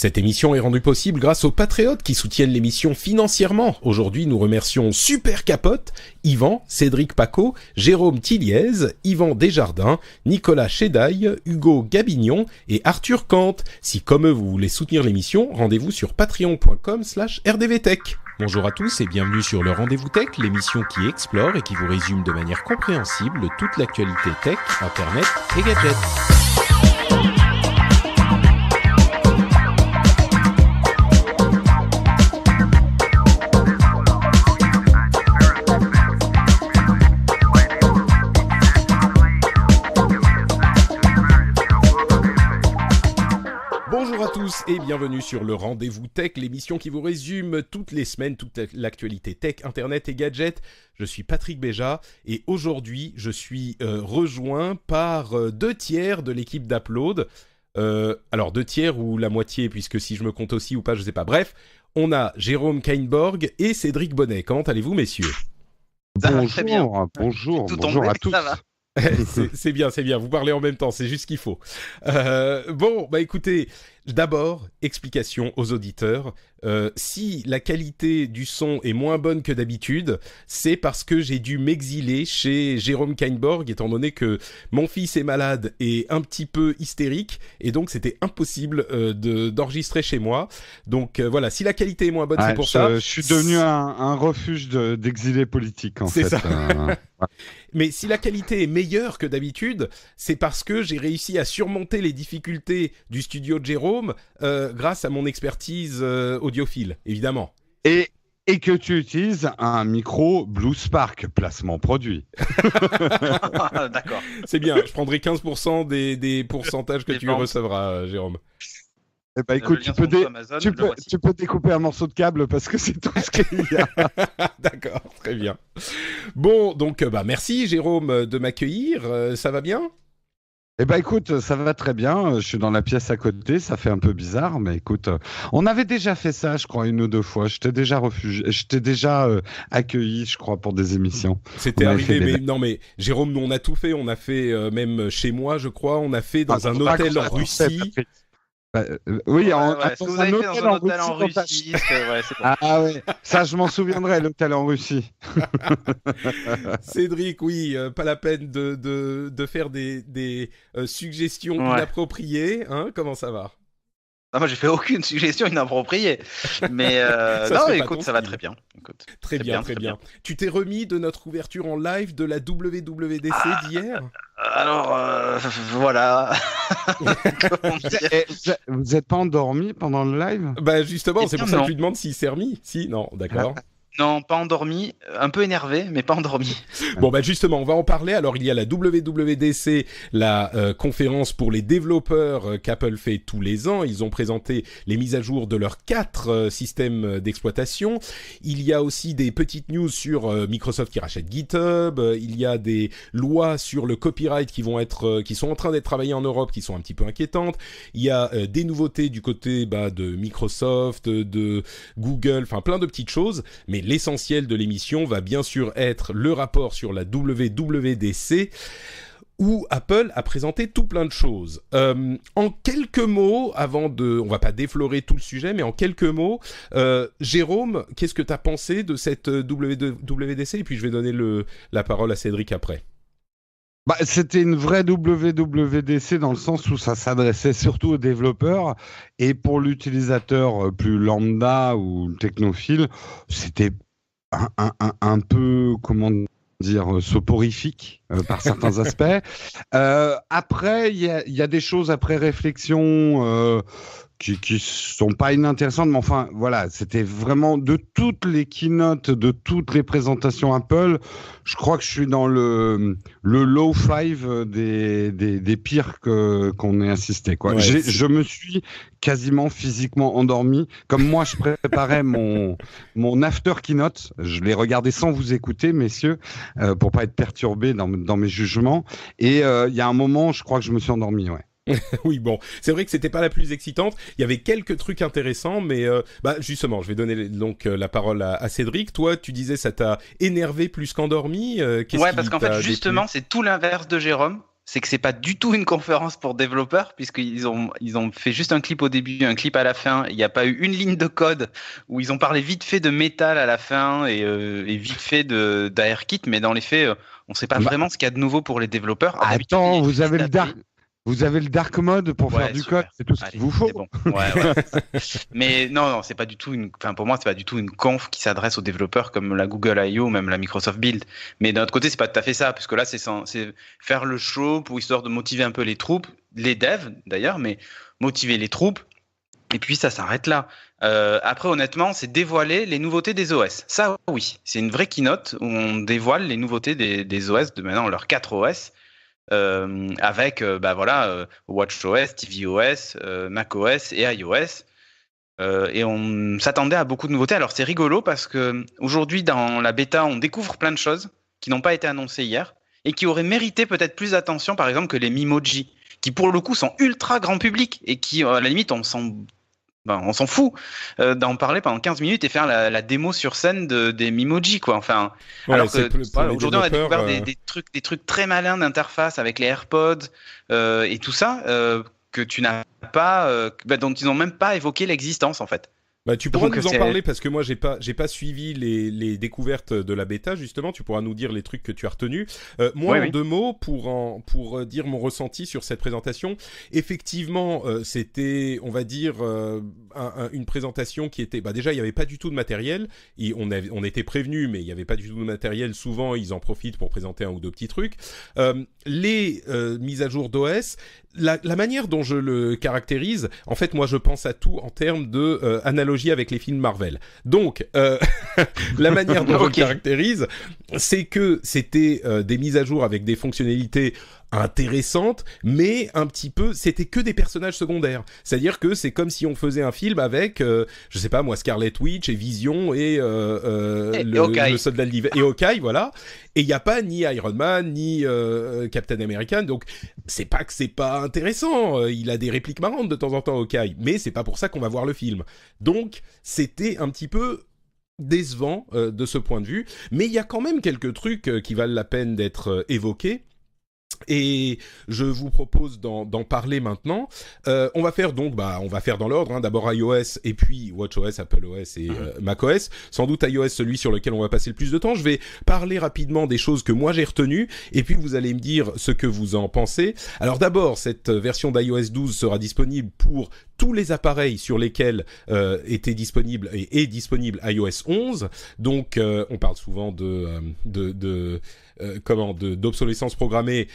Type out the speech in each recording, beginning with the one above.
Cette émission est rendue possible grâce aux patriotes qui soutiennent l'émission financièrement. Aujourd'hui, nous remercions Super Capote, Yvan, Cédric Paco, Jérôme Tilliez, Yvan Desjardins, Nicolas Chédaille, Hugo Gabignon et Arthur Kant. Si comme eux vous voulez soutenir l'émission, rendez-vous sur patreon.com/rdvtech. Bonjour à tous et bienvenue sur le Rendez-vous Tech, l'émission qui explore et qui vous résume de manière compréhensible toute l'actualité tech, internet et gadgets. Bonjour à tous et bienvenue sur le Rendez-vous Tech, l'émission qui vous résume toutes les semaines toute l'actualité tech, internet et gadgets. Je suis Patrick Béja et aujourd'hui je suis rejoint par 2/3 de l'équipe d'Upload. Alors 2/3 ou la moitié, puisque si je me compte aussi ou pas, je sais pas. Bref, on a Jérôme Kainborg et Cédric Bonnet. Comment allez-vous, messieurs ? Bonjour à tous. Ça va. c'est bien, vous parlez en même temps, c'est juste ce qu'il faut. Écoutez, d'abord, explication aux auditeurs. Si la qualité du son est moins bonne que d'habitude, c'est parce que j'ai dû m'exiler chez Jérôme Kainborg, étant donné que mon fils est malade et un petit peu hystérique, et donc c'était impossible d'enregistrer chez moi. Donc voilà, si la qualité est moins bonne, c'est pour ça. Je suis devenu un refuge d'exilés politiques, en fait. C'est ça. Mais si la qualité est meilleure que d'habitude, c'est parce que j'ai réussi à surmonter les difficultés du studio de Jérôme grâce à mon expertise audiophile, évidemment. Et que tu utilises un micro Blue Spark, placement produit. D'accord. C'est bien, je prendrai 15% des pourcentages que tu recevras, Jérôme. Eh ben, écoute, tu peux découper un morceau de câble parce que c'est tout ce qu'il y a. D'accord, très bien. Bon, donc merci Jérôme de m'accueillir. Ça va bien ? Eh ben écoute, ça va très bien. Je suis dans la pièce à côté, ça fait un peu bizarre, mais écoute, on avait déjà fait ça, je crois, 1 ou 2 fois. Je t'ai déjà accueilli, je crois, pour des émissions. C'était arrivé, mais Jérôme, nous on a tout fait. On a fait même chez moi, je crois. On a fait dans un hôtel en Russie. Oui, ce que vous avez fait dans un hôtel en Russie. Ah ouais, ça je m'en souviendrai, l'hôtel en Russie. Cédric, oui, pas la peine de faire des suggestions inappropriées, hein ? Comment ça va ? Non, moi j'ai fait aucune suggestion inappropriée, mais non, écoute, ça va très bien. Écoute, très bien. Tu t'es remis de notre ouverture en live de la WWDC d'hier ? Alors, voilà. Vous n'êtes pas endormi pendant le live ? Bah justement, c'est pour ça que je lui demande s'il s'est remis. Si, non, d'accord. Non, pas endormi, un peu énervé, mais pas endormi. Bon, justement, on va en parler. Alors, il y a la WWDC, la conférence pour les développeurs qu'Apple fait tous les ans. Ils ont présenté les mises à jour de leurs 4 systèmes d'exploitation. Il y a aussi des petites news sur Microsoft qui rachète GitHub. Il y a des lois sur le copyright qui sont en train d'être travaillées en Europe, qui sont un petit peu inquiétantes. Il y a des nouveautés du côté de Microsoft, de Google, enfin plein de petites choses. Mais l'essentiel de l'émission va bien sûr être le rapport sur la WWDC où Apple a présenté tout plein de choses. En quelques mots, on va pas déflorer tout le sujet, mais en quelques mots, Jérôme, qu'est-ce que tu as pensé de cette WWDC ? Et puis je vais donner la parole à Cédric après. C'était une vraie WWDC dans le sens où ça s'adressait surtout aux développeurs et pour l'utilisateur plus lambda ou technophile, c'était un peu, comment dire, soporifique par certains aspects. Après, il y a des choses après réflexion qui sont pas inintéressantes, mais enfin, voilà, c'était vraiment de toutes les keynotes, de toutes les présentations Apple, je crois que je suis dans le low five des pires qu'on ait assisté, quoi. Ouais, je me suis quasiment physiquement endormi. Comme moi, je préparais mon after keynote, je l'ai regardé sans vous écouter, messieurs, pour pas être perturbé dans mes jugements. Et il y a un moment, je crois que je me suis endormi, ouais. Oui, bon, c'est vrai que c'était pas la plus excitante. Il y avait quelques trucs intéressants, mais justement, je vais donner donc la parole à Cédric. Toi, tu disais ça t'a énervé plus qu'endormi. Ouais, parce qu'en fait, justement, c'est tout l'inverse de Jérôme. c'est que c'est pas du tout une conférence pour développeurs, puisqu'ils ont fait juste un clip au début, un clip à la fin. Il n'y a pas eu une ligne de code où ils ont parlé vite fait de métal à la fin et vite fait d'ARKit, mais dans les faits, on ne sait pas vraiment ce qu'il y a de nouveau pour les développeurs. Attends, vous avez le dark mode pour faire du code, c'est tout ce qu'il vous faut. Bon. Ouais. Mais non, c'est pas du tout pour moi, c'est pas du tout une conf qui s'adresse aux développeurs comme la Google I.O. ou même la Microsoft Build. Mais d'un autre côté, c'est pas tout à fait ça, parce que là, c'est faire le show pour histoire de motiver un peu les troupes, les devs d'ailleurs, mais motiver les troupes. Et puis ça s'arrête là. Après, honnêtement, c'est dévoiler les nouveautés des OS. Ça, oui, c'est une vraie keynote où on dévoile les nouveautés des OS de maintenant leurs 4 OS. Avec WatchOS, tvOS, macOS et iOS. Et on s'attendait à beaucoup de nouveautés. Alors c'est rigolo parce que aujourd'hui dans la bêta, on découvre plein de choses qui n'ont pas été annoncées hier et qui auraient mérité peut-être plus d'attention, par exemple que les Memoji, qui pour le coup sont ultra grand public et qui à la limite on s'en fout d'en parler pendant 15 minutes et faire la démo sur scène des Memoji, quoi. Enfin, ouais, alors que aujourd'hui on a découvert des trucs très malins d'interface avec les AirPods et tout ça que tu n'as pas, dont ils n'ont même pas évoqué l'existence en fait. Bah, tu pourras nous en parler parce que moi j'ai pas suivi les découvertes de la bêta justement. Tu pourras nous dire les trucs que tu as retenus. Moi en 2 mots pour dire mon ressenti sur cette présentation. Effectivement, c'était on va dire une présentation qui était déjà il y avait pas du tout de matériel. On était prévenus mais il y avait pas du tout de matériel. Souvent ils en profitent pour présenter 1 ou 2 petits trucs. Les mises à jour d'OS. La manière dont je le caractérise, en fait, moi, je pense à tout en termes de analogie avec les films Marvel. Donc, la manière dont je le caractérise, c'est que c'était des mises à jour avec des fonctionnalités intéressantes, mais un petit peu, c'était que des personnages secondaires. C'est-à-dire que c'est comme si on faisait un film avec, je sais pas moi, Scarlet Witch et Vision et le soldat de l'hiver et Hawkeye, voilà. Et il y a pas ni Iron Man ni Captain America, donc c'est pas que c'est pas intéressant. Il a des répliques marrantes de temps en temps, Hawkeye, mais c'est pas pour ça qu'on va voir le film. Donc c'était un petit peu décevant de ce point de vue, mais il y a quand même quelques trucs qui valent la peine d'être évoqués. Et je vous propose d'en parler maintenant. On va faire dans l'ordre, d'abord iOS et puis WatchOS, AppleOS et macOS. Sans doute iOS, celui sur lequel on va passer le plus de temps. Je vais parler rapidement des choses que moi j'ai retenues et puis vous allez me dire ce que vous en pensez. Alors d'abord, cette version d'iOS 12 sera disponible pour tous les appareils sur lesquels était disponible et est disponible iOS 11. Donc on parle souvent d'obsolescence programmée.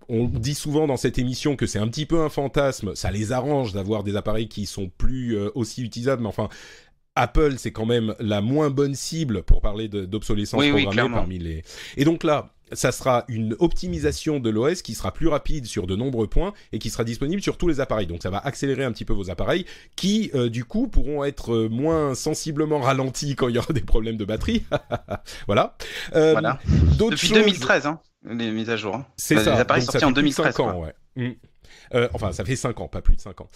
On dit souvent dans cette émission que c'est un petit peu un fantasme. Ça les arrange d'avoir des appareils qui sont plus aussi utilisables, mais enfin Apple c'est quand même la moins bonne cible pour parler d'obsolescence programmée parmi les. Et donc là, ça sera une optimisation de l'OS qui sera plus rapide sur de nombreux points et qui sera disponible sur tous les appareils. Donc ça va accélérer un petit peu vos appareils qui, du coup, pourront être moins sensiblement ralentis quand il y aura des problèmes de batterie. Voilà. Depuis 2013, les mises à jour. C'est ça. Les appareils sortis en 2013. 5 ans, ouais. Enfin, ça fait 5 ans, pas plus de 5 ans.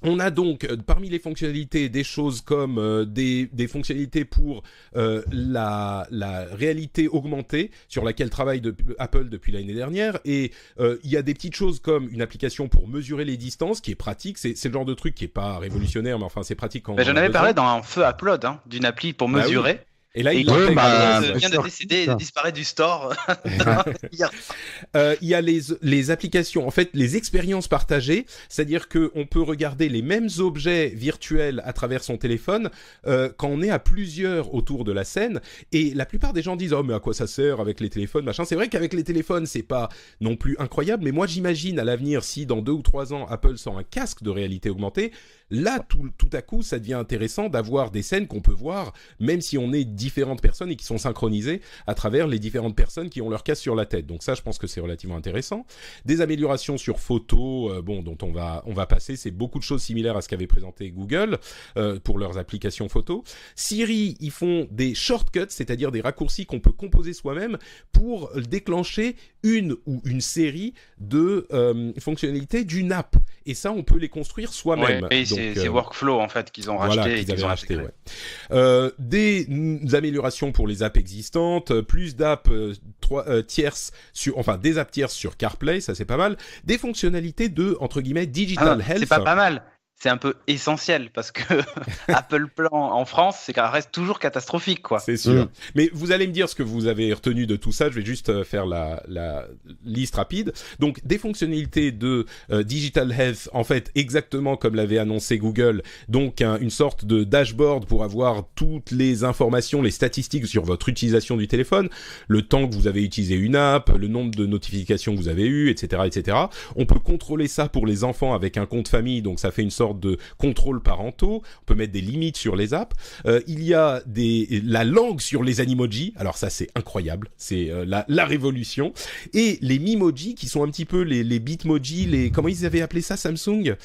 On a donc parmi les fonctionnalités des choses comme des fonctionnalités pour la réalité augmentée sur laquelle travaille Apple depuis l'année dernière, et il y a des petites choses comme une application pour mesurer les distances qui est pratique. C'est le genre de truc qui est pas révolutionnaire, mais enfin c'est pratique quand. J'en avais parlé dans un feu Upload d'une appli pour mesurer. Oui. Et là, il vient de décéder et de disparaître du store. Il y a les applications, en fait, les expériences partagées, c'est-à-dire qu'on peut regarder les mêmes objets virtuels à travers son téléphone quand on est à plusieurs autour de la scène. Et la plupart des gens disent « Oh, mais à quoi ça sert avec les téléphones, machin ?» C'est vrai qu'avec les téléphones, c'est pas non plus incroyable, mais moi, j'imagine à l'avenir, si dans 2 ou 3 ans, Apple sort un casque de réalité augmentée, là, tout à coup, ça devient intéressant d'avoir des scènes qu'on peut voir, même si on est différentes personnes et qui sont synchronisées à travers les différentes personnes qui ont leur casque sur la tête. Donc ça, je pense que c'est relativement intéressant. Des améliorations sur photo, dont on va passer. C'est beaucoup de choses similaires à ce qu'avait présenté Google pour leurs applications photo. Siri, ils font des shortcuts, c'est-à-dire des raccourcis qu'on peut composer soi-même pour déclencher une ou une série de fonctionnalités d'une app. Et ça, on peut les construire soi-même. Ouais, c'est Workflow en fait qu'ils ont racheté. Voilà, qu'ils avaient racheté. Ouais. Des améliorations pour les apps existantes, plus d'apps tierces des apps tierces sur CarPlay, ça c'est pas mal. Des fonctionnalités de entre guillemets digital health. C'est pas mal. C'est un peu essentiel parce que Apple Plan en France, c'est qu'elle reste toujours catastrophique, quoi. C'est sûr. Mais vous allez me dire ce que vous avez retenu de tout ça. Je vais juste faire la liste rapide. Donc, des fonctionnalités de Digital Health, en fait, exactement comme l'avait annoncé Google. Donc, une sorte de dashboard pour avoir toutes les informations, les statistiques sur votre utilisation du téléphone, le temps que vous avez utilisé une app, le nombre de notifications que vous avez eues, etc., etc. On peut contrôler ça pour les enfants avec un compte famille. Donc, ça fait une sorte de contrôle parentaux, on peut mettre des limites sur les apps. Il y a la langue sur les Animoji, alors ça c'est incroyable, c'est la révolution. Et les Mimoji qui sont un petit peu les Bitmoji, comment ils avaient appelé ça Samsung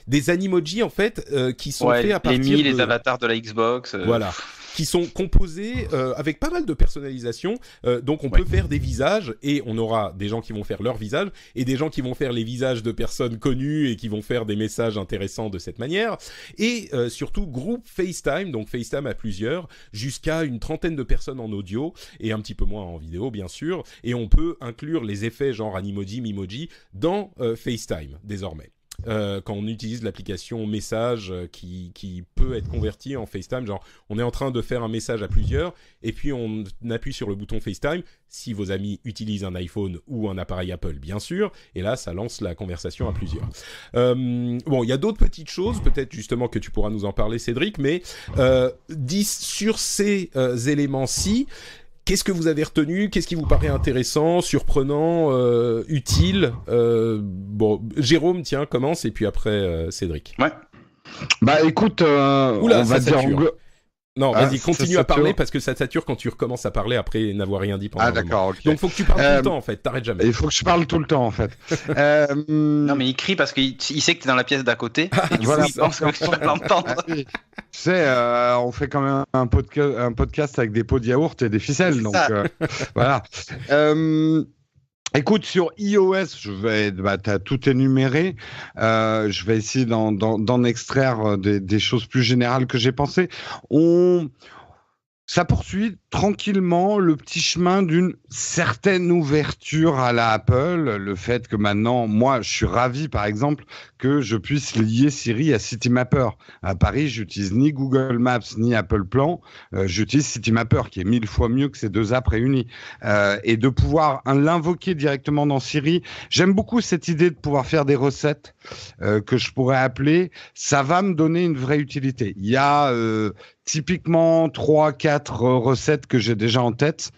des Animoji en fait qui sont faits à partir les avatars de la Xbox. Voilà. Qui sont composés avec pas mal de personnalisation. Donc on peut faire des visages et on aura des gens qui vont faire leur visage et des gens qui vont faire les visages de personnes connues et qui vont faire des messages intéressants de cette manière. Et surtout groupe FaceTime, donc FaceTime à plusieurs, jusqu'à une trentaine de personnes en audio et un petit peu moins en vidéo bien sûr. Et on peut inclure les effets genre Animoji, Mimoji dans FaceTime désormais. Quand on utilise l'application message qui peut être convertie en FaceTime, genre on est en train de faire un message à plusieurs et puis on appuie sur le bouton FaceTime si vos amis utilisent un iPhone ou un appareil Apple bien sûr, et là ça lance la conversation à plusieurs. Il y a d'autres petites choses peut-être justement que tu pourras nous en parler Cédric, mais sur ces éléments-ci, qu'est-ce que vous avez retenu ? Qu'est-ce qui vous paraît intéressant, surprenant, utile ? Jérôme, tiens, commence, et puis après Cédric. Ouais. Bah écoute, on va dire... Non, vas-y, continue à parler, parce que ça sature quand tu recommences à parler après n'avoir rien dit pendant un moment. D'accord, ok. Donc, il faut que tu parles tout le temps, en fait, t'arrêtes jamais. Il faut que je parle tout le temps, en fait. Non, mais il crie parce qu'il sait que t'es dans la pièce d'à côté, et du coup, il pense que tu vas l'entendre. Tu sais, on fait quand même un podcast avec des pots de yaourt et des ficelles, donc voilà. Écoute, sur iOS, t'as tout énuméré. Je vais essayer d'en extraire des choses plus générales que j'ai pensées. Ça poursuit tranquillement le petit chemin d'une certaine ouverture à la Apple. Le fait que maintenant, moi, je suis ravi, par exemple, que je puisse lier Siri à Citymapper. À Paris, j'utilise ni Google Maps ni Apple Plan. J'utilise Citymapper, qui est 1000 fois mieux que ces deux apps réunies. Et de pouvoir l'invoquer directement dans Siri. J'aime beaucoup cette idée de pouvoir faire des recettes que je pourrais appeler. Ça va me donner une vraie utilité. Il y a typiquement 3-4 recettes que j'ai déjà en tête,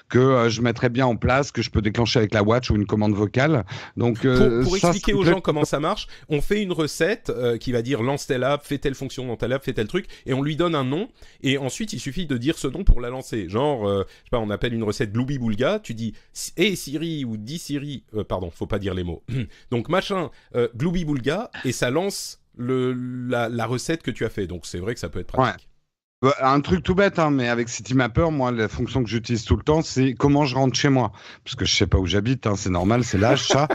que je mettrais bien en place, que je peux déclencher avec la watch ou une commande vocale. Donc, pour expliquer aux gens comment ça marche, on fait une recette qui va dire lance telle app, fais telle fonction dans telle app, fais tel truc, et on lui donne un nom, et ensuite il suffit de dire ce nom pour la lancer. Genre, je sais pas, on appelle une recette Glooby Boulga, tu dis hey Siri ou dis Siri, pardon, faut pas dire les mots. Donc machin, Glooby Boulga, et ça lance la recette que tu as fait. Donc c'est vrai que ça peut être pratique. Ouais. Un truc tout bête, hein, mais avec Citymapper, moi, la fonction que j'utilise tout le temps, c'est comment je rentre chez moi. Parce que je sais pas où j'habite, hein, c'est normal, c'est l'âge, ça.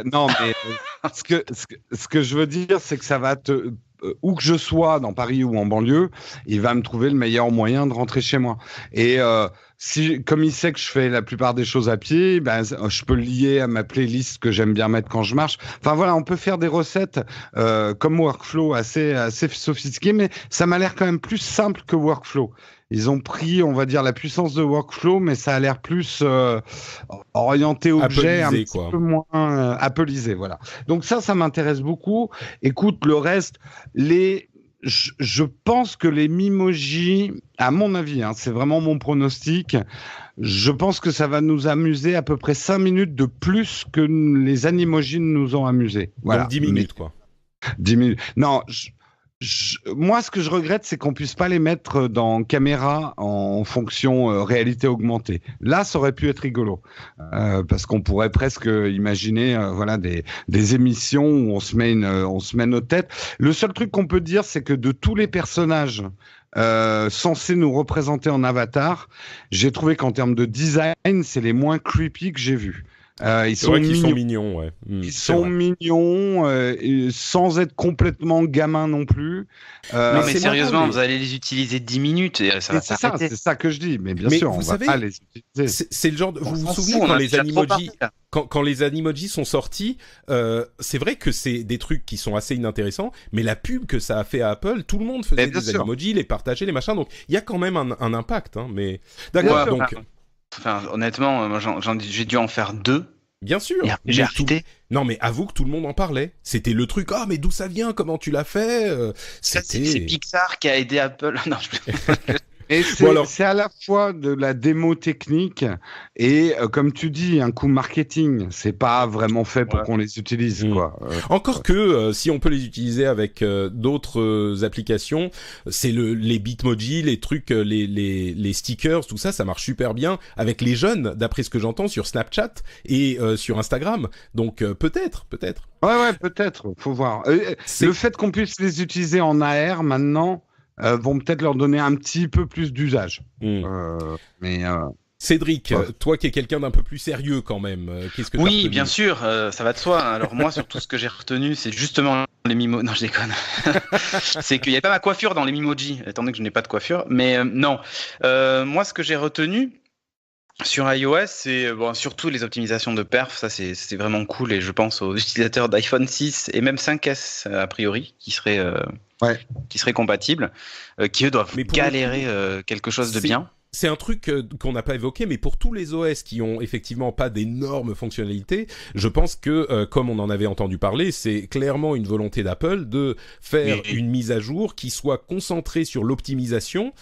Non, mais ce que je veux dire, c'est que ça va où que je sois, dans Paris ou en banlieue, il va me trouver le meilleur moyen de rentrer chez moi. Et comme il sait que je fais la plupart des choses à pied, je peux le lier à ma playlist que j'aime bien mettre quand je marche. Enfin voilà, on peut faire des recettes comme Workflow assez sophistiquées, mais ça m'a l'air quand même plus simple que Workflow. Ils ont pris, on va dire, la puissance de Workflow, mais ça a l'air plus orienté objet, un petit peu moins appleisé, voilà. Donc ça m'intéresse beaucoup. Écoute, le reste, je pense que les Mimoji, à mon avis, hein, c'est vraiment mon pronostic, je pense que ça va nous amuser à peu près 5 minutes de plus que les Animoji nous ont amusés. Voilà. Donc 10 minutes, quoi. 10 minutes. Non, moi, ce que je regrette, c'est qu'on puisse pas les mettre dans caméra en fonction réalité augmentée. Là, ça aurait pu être rigolo, parce qu'on pourrait presque imaginer, des émissions où on se met notre tête. Le seul truc qu'on peut dire, c'est que de tous les personnages censés nous représenter en avatar, j'ai trouvé qu'en termes de design, c'est les moins creepy que j'ai vus. Ils sont mignons, ouais. Ils sont mignons, sans être complètement gamins non plus. Non, mais sérieusement, vous allez les utiliser 10 minutes et ça va s'arrêter. C'est ça que je dis. Mais bien sûr, vous savez, va pas les utiliser. C'est le genre de... Vous vous souvenez quand les Animojis sont sortis, c'est vrai que c'est des trucs qui sont assez inintéressants, mais la pub que ça a fait à Apple, tout le monde faisait des Animojis, les partageait, les machins, donc il y a quand même un impact. Hein, mais d'accord, donc... Enfin, honnêtement, moi, j'ai dû en faire 2. Bien sûr. J'ai arrêté. Non, mais avoue que tout le monde en parlait. C'était le truc. Ah, mais d'où ça vient? Comment tu l'as fait? C'est Pixar qui a aidé Apple. Non, Et c'est à la fois de la démo technique et, comme tu dis, un coup marketing. C'est pas vraiment fait pour qu'on les utilise, quoi. Encore que, si on peut les utiliser avec d'autres applications, c'est les Bitmoji, les trucs, les stickers, tout ça, ça marche super bien avec les jeunes, d'après ce que j'entends, sur Snapchat et sur Instagram. Donc, peut-être. Ouais, peut-être. Faut voir. Le fait qu'on puisse les utiliser en AR maintenant... vont peut-être leur donner un petit peu plus d'usage. Cédric, toi qui es quelqu'un d'un peu plus sérieux quand même, qu'est-ce que tu as retenu ? Oui, bien sûr, ça va de soi. Alors moi, surtout ce que j'ai retenu, c'est justement les Mimo... Non, je déconne. C'est qu'il n'y avait pas ma coiffure dans les Mimoji, étant donné que je n'ai pas de coiffure. Mais non, moi, ce que j'ai retenu sur iOS, c'est surtout les optimisations de perf. Ça, c'est vraiment cool. Et je pense aux utilisateurs d'iPhone 6 et même 5S, a priori, qui seraient compatibles, qui eux doivent galérer quelque chose de bien. C'est un truc qu'on n'a pas évoqué, mais pour tous les OS qui ont effectivement pas d'énormes fonctionnalités, je pense que, comme on en avait entendu parler, c'est clairement une volonté d'Apple de faire une mise à jour qui soit concentrée sur l'optimisation,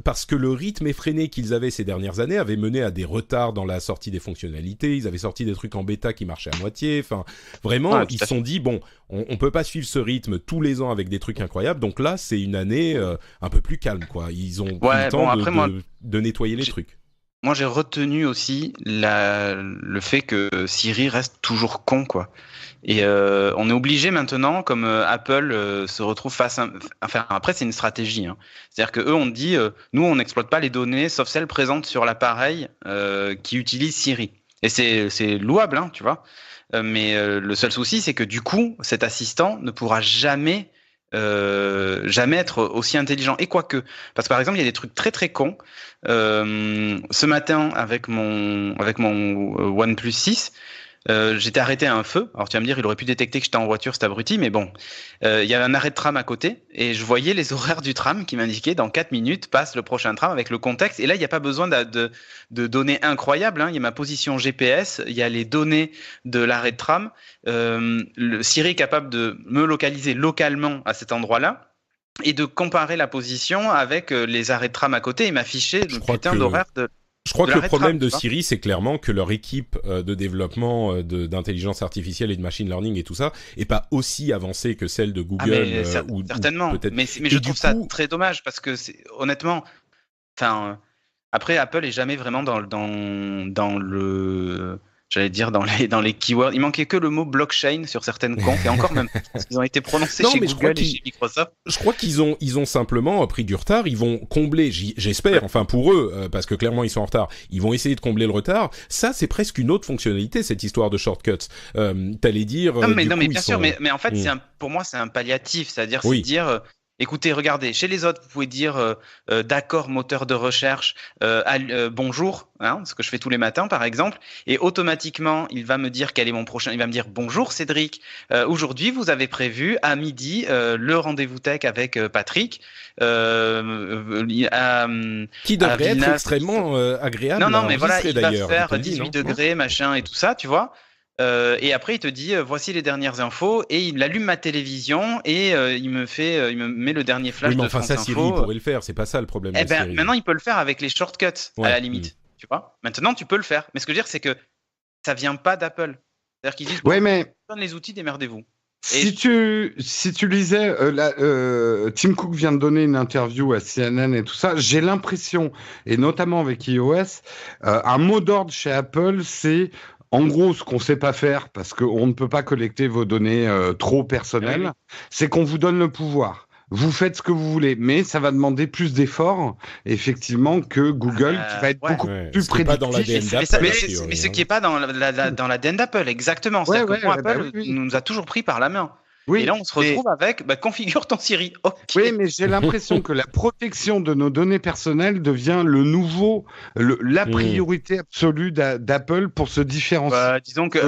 parce que le rythme effréné qu'ils avaient ces dernières années avait mené à des retards dans la sortie des fonctionnalités. Ils avaient sorti des trucs en bêta qui marchaient à moitié. Enfin, vraiment, ils se sont dit, bon, on peut pas suivre ce rythme tous les ans avec des trucs incroyables. Donc là, c'est une année un peu plus calme, quoi. Ils ont pris le temps de nettoyer les trucs. Moi, j'ai retenu aussi le fait que Siri reste toujours con, quoi. Et on est obligé maintenant, comme Apple se retrouve face à... Enfin, après, c'est une stratégie. Hein. C'est-à-dire qu'eux, on dit, nous, on n'exploite pas les données, sauf celles présentes sur l'appareil qui utilise Siri. Et c'est louable, hein, tu vois. Mais le seul souci, c'est que du coup, cet assistant ne pourra jamais être aussi intelligent. Et quoique, parce que par exemple, il y a des trucs très très cons. Ce matin, avec mon OnePlus 6, j'étais arrêté à un feu. Alors tu vas me dire, il aurait pu détecter que j'étais en voiture, cet abruti, mais bon, il y avait un arrêt de tram à côté et je voyais les horaires du tram qui m'indiquaient dans 4 minutes passe le prochain tram avec le contexte. Et là, il n'y a pas besoin de données incroyables. Hein. Il y a ma position GPS, il y a les données de l'arrêt de tram. Le Siri est capable de me localiser localement à cet endroit-là et de comparer la position avec les arrêts de tram à côté et m'afficher le putain d'horaire de... Je crois que le problème de Siri, c'est clairement que leur équipe de développement d'intelligence artificielle et de machine learning et tout ça est pas aussi avancée que celle de Google. Certainement. Ou mais je trouve ça très dommage parce que honnêtement, après Apple est jamais vraiment dans le... J'allais dire dans les keywords. Il manquait que le mot blockchain sur certaines confs et encore même parce qu'ils ont été prononcés chez Google et chez Microsoft. Je crois qu'ils ont simplement pris du retard. Ils vont combler, j'espère, enfin pour eux, parce que clairement ils sont en retard. Ils vont essayer de combler le retard. Ça, c'est presque une autre fonctionnalité, cette histoire de shortcuts. T'allais dire. Non, mais bien sûr, mais en fait, pour moi, c'est un palliatif, c'est-à-dire c'est dire. Écoutez, regardez, chez les autres, vous pouvez dire d'accord, moteur de recherche, bonjour, hein, ce que je fais tous les matins, par exemple, et automatiquement, il va me dire quel est mon prochain. Il va me dire bonjour, Cédric. Aujourd'hui, vous avez prévu à midi le rendez-vous tech avec Patrick. Qui devrait être extrêmement agréable. Non, mais voilà, il va faire 18 degrés, machin et tout ça, tu vois. Et après il te dit voici les dernières infos et il allume ma télévision et il me met le dernier flash de France Info. Siri pourrait le faire, c'est pas ça le problème. Maintenant il peut le faire avec les shortcuts à la limite, tu vois. Maintenant tu peux le faire, mais ce que je veux dire c'est que ça vient pas d'Apple. C'est-à-dire qu'ils disent mais donne les outils, démerdez-vous. Si tu lisais, Tim Cook vient de donner une interview à CNN et tout ça, j'ai l'impression, et notamment avec iOS, un mot d'ordre chez Apple, c'est en gros, ce qu'on ne sait pas faire, parce qu'on ne peut pas collecter vos données trop personnelles, c'est qu'on vous donne le pouvoir. vous faites ce que vous voulez, mais ça va demander plus d'efforts, effectivement, que Google, qui va être beaucoup plus prédictif. Pas dans l'ADN d'Apple, mais ce qui n'est pas dans l'ADN d'Apple, exactement. C'est-à-dire que Apple nous a toujours pris par la main. Oui, et là, on se retrouve avec configure ton Siri. Okay. Oui, mais j'ai l'impression que la protection de nos données personnelles devient la priorité absolue d'Apple pour se différencier. Disons que,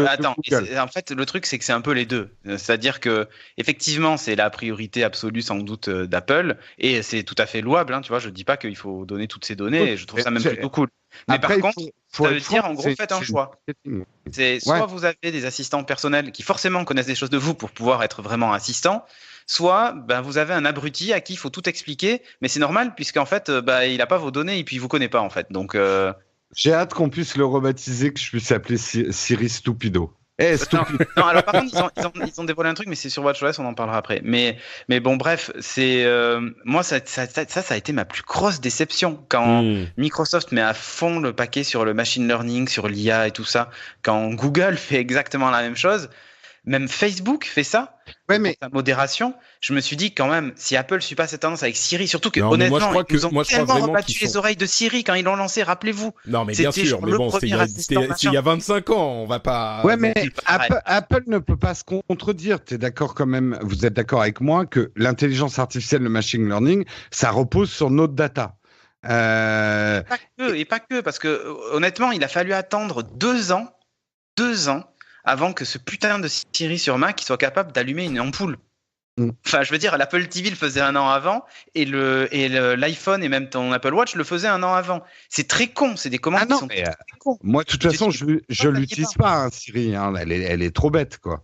en fait, le truc, c'est que c'est un peu les deux. C'est-à-dire que, effectivement, c'est la priorité absolue, sans doute, d'Apple, et c'est tout à fait louable. Hein, tu vois, je dis pas qu'il faut donner toutes ces données, et je trouve ça même plutôt cool. Mais après, par contre, ça veut dire, en gros, faites un choix. C'est soit vous avez des assistants personnels qui forcément connaissent des choses de vous pour pouvoir être vraiment assistants, soit vous avez un abruti à qui il faut tout expliquer, mais c'est normal puisqu'en fait, il n'a pas vos données et puis il vous connaît pas en fait. Donc, j'ai hâte qu'on puisse le rebaptiser, que je puisse appeler Siri Stupido. Non, alors par contre, ils ont dévoilé un truc, mais c'est sur WatchOS, on en parlera après. Mais bon, bref, c'est moi ça a été ma plus grosse déception quand Microsoft met à fond le paquet sur le machine learning, sur l'IA et tout ça. Quand Google fait exactement la même chose, même Facebook fait ça. Ouais, mais sa modération, je me suis dit quand même, si Apple suit pas cette tendance avec Siri, surtout que honnêtement, ils ont tellement rebattu les oreilles de Siri quand ils l'ont lancé, rappelez-vous. Non, mais bien sûr, mais bon, c'était il y a 25 ans, on va pas. Ouais, mais Apple ne peut pas se contredire. T'es d'accord quand même, vous êtes d'accord avec moi que l'intelligence artificielle, le machine learning, ça repose sur notre data. Pas que, parce que honnêtement, il a fallu attendre 2 ans avant que ce putain de Siri sur Mac soit capable d'allumer une ampoule. Enfin, je veux dire, l'Apple TV le faisait 1 an avant et l'iPhone et même ton Apple Watch le faisaient 1 an avant. C'est très con, c'est des commandes qui sont très cons. Moi, de toute façon, je l'utilise pas, hein, Siri. Hein. Elle est trop bête, quoi.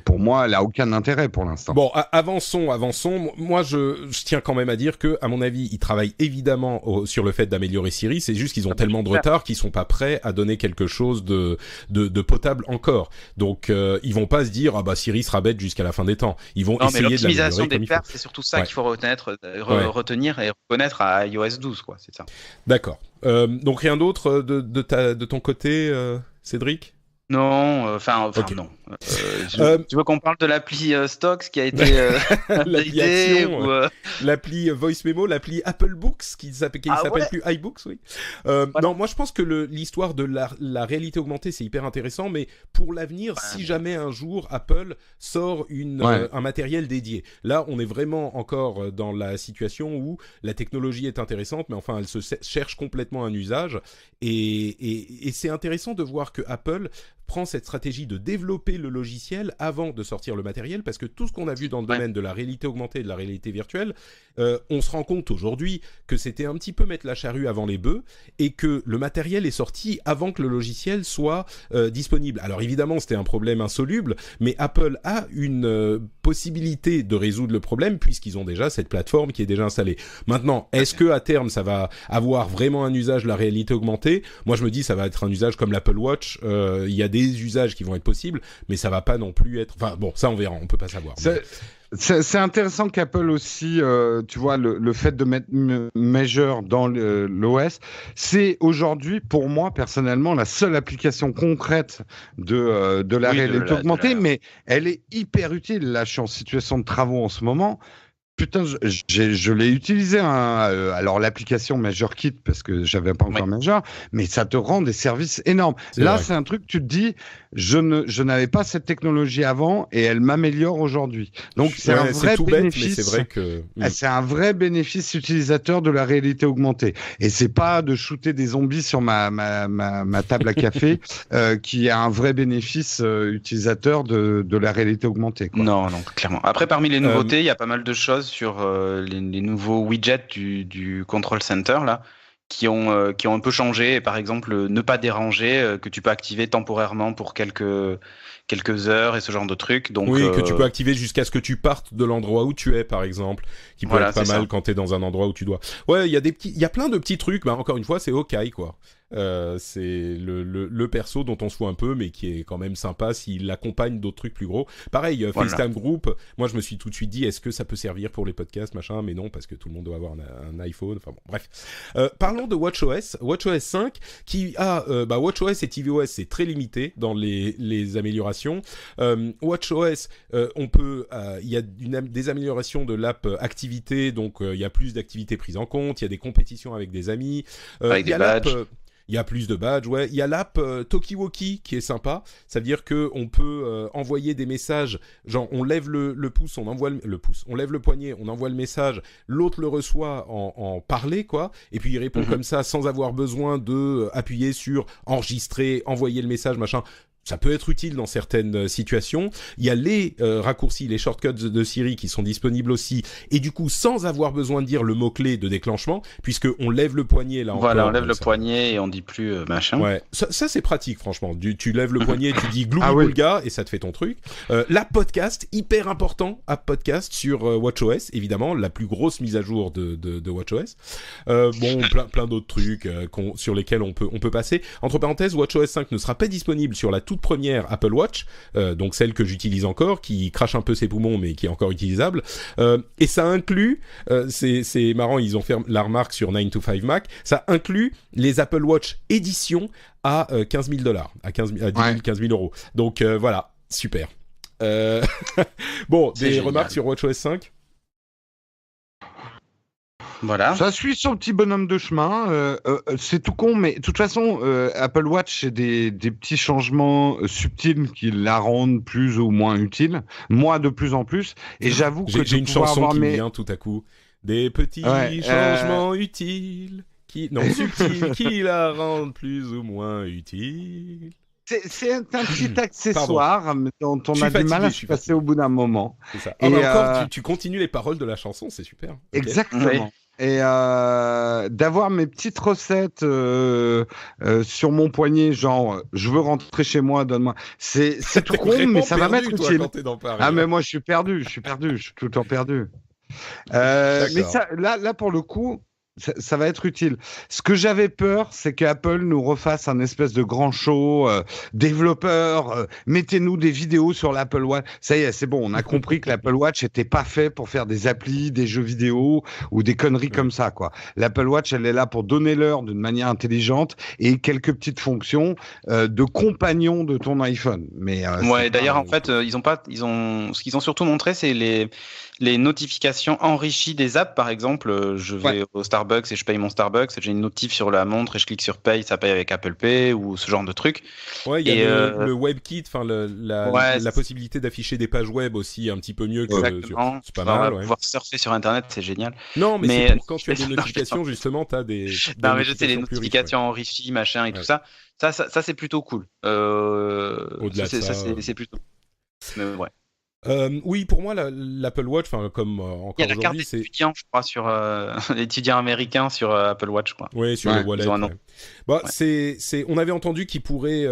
Pour moi, elle a aucun intérêt pour l'instant. Bon, avançons. Moi, je tiens quand même à dire que, à mon avis, ils travaillent évidemment sur le fait d'améliorer Siri. C'est juste qu'ils ont tellement de retard qu'ils sont pas prêts à donner quelque chose de potable encore. Donc, ils vont pas se dire Siri sera bête jusqu'à la fin des temps. Ils vont essayer de l'optimisation des perfs, c'est surtout ça qu'il faut retenir et reconnaître à iOS 12, quoi. C'est ça. D'accord. Donc rien d'autre de ton côté, Cédric ? Non, okay. Non. Tu veux qu'on parle de l'appli Stocks qui a été l'appli Voice Memo, l'appli Apple Books qui s'appelle plus iBooks, oui. Non, moi je pense que l'histoire de la réalité augmentée c'est hyper intéressant, mais pour l'avenir, si jamais un jour Apple sort un matériel dédié, là on est vraiment encore dans la situation où la technologie est intéressante, mais enfin elle se cherche complètement un usage et c'est intéressant de voir que Apple prend cette stratégie de développer le logiciel avant de sortir le matériel, parce que tout ce qu'on a vu dans le domaine de la réalité augmentée et de la réalité virtuelle, on se rend compte aujourd'hui que c'était un petit peu mettre la charrue avant les bœufs, et que le matériel est sorti avant que le logiciel soit disponible. Alors évidemment, c'était un problème insoluble, mais Apple a une possibilité de résoudre le problème, puisqu'ils ont déjà cette plateforme qui est déjà installée. Maintenant, est-ce que à terme, ça va avoir vraiment un usage de la réalité augmentée ? Moi, je me dis, ça va être un usage comme l'Apple Watch. Il y a des usages qui vont être possibles, mais ça va pas non plus être... Enfin bon, ça on verra, on peut pas savoir. C'est intéressant qu'Apple aussi, tu vois, le fait de mettre Measure dans l'OS, c'est aujourd'hui, pour moi, personnellement, la seule application concrète de la réalité augmentée, mais elle est hyper utile. Là, je suis en situation de travaux en ce moment. Putain, je l'ai utilisé, alors l'application MeasureKit, parce que j'avais pas encore Measure, mais ça te rend des services énormes. Là, c'est un truc, tu te dis, je n'avais pas cette technologie avant et elle m'améliore aujourd'hui. Donc, c'est un vrai bénéfice. Bête, mais c'est vrai que... C'est un vrai bénéfice utilisateur de la réalité augmentée. Et c'est pas de shooter des zombies sur ma table à café qui a un vrai bénéfice utilisateur de la réalité augmentée, quoi. Non, clairement. Après, parmi les nouveautés, il y a pas mal de choses sur les nouveaux widgets du Control Center là, qui ont un peu changé. Par exemple, ne pas déranger, que tu peux activer temporairement pour quelques heures et ce genre de trucs. Donc, oui, que tu peux activer jusqu'à ce que tu partes de l'endroit où tu es, par exemple, qui peut être pas mal quand tu es dans un endroit où tu dois. Ouais, il y a plein de petits trucs. Encore une fois, c'est OK, quoi. C'est le perso dont on se fout un peu, mais qui est quand même sympa s'il accompagne d'autres trucs plus gros. Pareil, Voilà. FaceTime Group, moi je me suis tout de suite dit, est-ce que ça peut servir pour les podcasts, machin, mais non, parce que tout le monde doit avoir un iPhone, enfin bon, bref. Parlons de WatchOS 5, qui a, WatchOS et tvOS, c'est très limité dans les améliorations. WatchOS, il y a des améliorations de l'app activité, donc il y a plus d'activités prises en compte, il y a des compétitions avec des amis, Avec il y des a l'app, badges. il y a plus de badges, ouais. Il y a l'app Talkie-Walkie qui est sympa. Ça veut dire que on peut envoyer des messages. Genre, on lève le pouce, on envoie le pouce. On lève le poignet, on envoie le message. L'autre le reçoit en parler, quoi. Et puis il répond comme ça, sans avoir besoin de appuyer sur enregistrer, envoyer le message, machin. Ça peut être utile dans certaines situations. Il y a les raccourcis, les shortcuts de Siri qui sont disponibles aussi. Et du coup, sans avoir besoin de dire le mot-clé de déclenchement, puisqu'on lève le poignet là encore. Voilà, on lève le ça. poignet et on dit plus machin. Ouais, ça c'est pratique franchement. Tu lèves le poignet, tu dis Ah oui. gloubi-boulga et ça te fait ton truc. La podcast, hyper important, app podcast sur WatchOS, évidemment, la plus grosse mise à jour de WatchOS. Bon, plein d'autres trucs sur lesquels on peut passer. Entre parenthèses, WatchOS 5 ne sera pas disponible sur la toute première Apple Watch, donc celle que j'utilise encore, qui crache un peu ses poumons mais qui est encore utilisable. Et ça inclut, c'est marrant, ils ont fait la remarque sur 9 to 5 Mac, ça inclut les Apple Watch édition à $15,000, à 10 000, 15 000 euros. Donc voilà, super. Bon, des remarques sur WatchOS 5 ? Voilà. Ça suit son petit bonhomme de chemin. C'est tout con, mais de toute façon, Apple Watch, c'est des petits changements subtils qui la rendent plus ou moins utile. Moi, de plus en plus. Et j'avoue que j'ai une chanson avoir qui me vient tout à coup. Des petits changements utiles, subtils, qui la rendent plus ou moins utile. C'est un petit accessoire dont on a du mal à se passer au bout d'un moment. C'est ça. Et encore, tu continues les paroles de la chanson, c'est super. Okay. Exactement. Oui. Et d'avoir mes petites recettes sur mon poignet, genre je veux rentrer chez moi, donne-moi. C'est tout con, mais ça va m'être utile. Ah mais moi je suis perdu, je suis tout le temps perdu. Mais ça, là pour le coup, ça va être utile. Ce que j'avais peur, c'est qu'Apple nous refasse un espèce de grand show. Développeurs, mettez-nous des vidéos sur l'Apple Watch. Ça y est, c'est bon, on a compris que l'Apple Watch n'était pas fait pour faire des applis, des jeux vidéo ou des conneries comme ça, quoi. L'Apple Watch, elle est là pour donner l'heure d'une manière intelligente et quelques petites fonctions de compagnon de ton iPhone. Mais ouais, d'ailleurs, en fait, ce qu'ils ont surtout montré, c'est les notifications enrichies des apps. Par exemple, je vais au Starbucks et je paye mon Starbucks, j'ai une notif sur la montre et je clique sur Pay, ça paye avec Apple Pay ou ce genre de truc. Ouais, il y a le WebKit, enfin la possibilité d'afficher des pages web aussi un petit peu mieux que exactement. C'est pas mal. Pouvoir surfer sur Internet, c'est génial. Non, mais quand tu as des notifications, justement, tu as des non, mais je sais, les notifications enrichies, machin et tout ça. Ça, c'est plutôt cool. Au-delà de ça, c'est plutôt. Mais ouais. Oui, pour moi, l'Apple Watch, comme encore aujourd'hui, c'est... Il y a la carte d'étudiant, je crois, sur l'étudiant américain sur Apple Watch, quoi. Oui, sur le wallet. On avait entendu qu'ils pourraient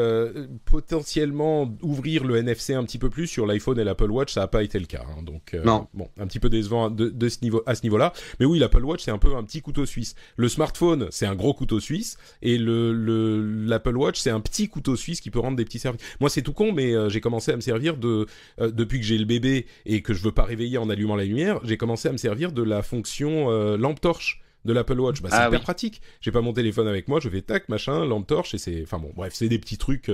potentiellement ouvrir le NFC un petit peu plus sur l'iPhone et l'Apple Watch. Ça n'a pas été le cas, hein, donc bon, un petit peu décevant à ce niveau-là. Mais oui, l'Apple Watch, c'est un peu un petit couteau suisse. Le smartphone, c'est un gros couteau suisse, et l'Apple Watch, c'est un petit couteau suisse qui peut rendre des petits services. Moi, c'est tout con, mais j'ai commencé à me servir depuis que j'ai le bébé et que je veux pas réveiller en allumant la lumière, j'ai commencé à me servir de la fonction lampe torche de l'Apple Watch. C'est hyper pratique. J'ai pas mon téléphone avec moi, je fais tac, machin, lampe torche, et c'est... Enfin bon, bref, c'est des petits trucs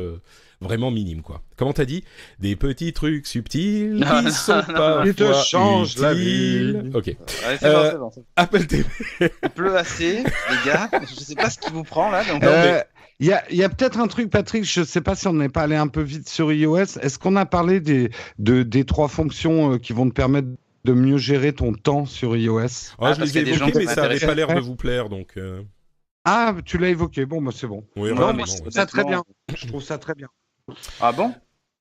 vraiment minimes, quoi. Comment t'as dit ? Des petits trucs subtils qui sont parfois ils te changent la vie. Ok. Ouais, c'est bon. Apple TV. Il pleut assez, les gars. Je sais pas ce qui vous prend, là. Donc... Il y a peut-être un truc, Patrick, je ne sais pas si on n'est pas allé un peu vite sur iOS. Est-ce qu'on a parlé des 3 fonctions qui vont te permettre de mieux gérer ton temps sur iOS ? Je les ai évoqués, mais ça n'avait pas l'air de vous plaire, donc... Ah, tu l'as évoqué, bon, c'est bon. Oui, moi, je trouve ça très bien. Je trouve ça très bien. Ah bon ?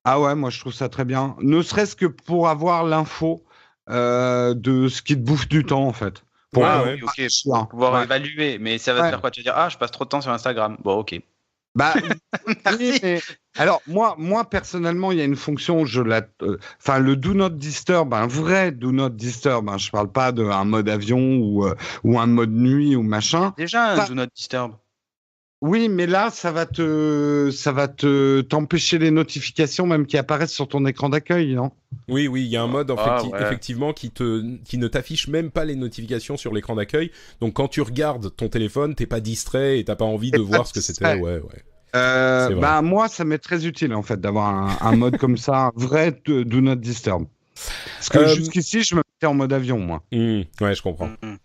Ah ouais, moi, je trouve ça très bien. Ne serait-ce que pour avoir l'info de ce qui te bouffe du temps, en fait. Pour pouvoir évaluer, mais ça va te faire quoi ? Tu vas dire, je passe trop de temps sur Instagram. Bon, ok. Oui, mais... Alors moi personnellement, il y a une fonction, le Do Not Disturb, un vrai Do Not Disturb. Je parle pas d'un mode avion ou un mode nuit ou machin. Déjà un Do Not Disturb. Oui, mais là, t'empêcher les notifications même qui apparaissent sur ton écran d'accueil, non? Oui, il y a un mode Ouais. effectivement qui ne t'affiche même pas les notifications sur l'écran d'accueil. Donc quand tu regardes ton téléphone, t'es pas distrait et t'as pas envie de voir ce que c'était. Ouais. C'est vrai. Moi, ça m'est très utile en fait d'avoir un mode comme ça, un vrai Do Not Disturb. Parce que jusqu'ici, je me mettais en mode avion, moi. Ouais, je comprends. Mm.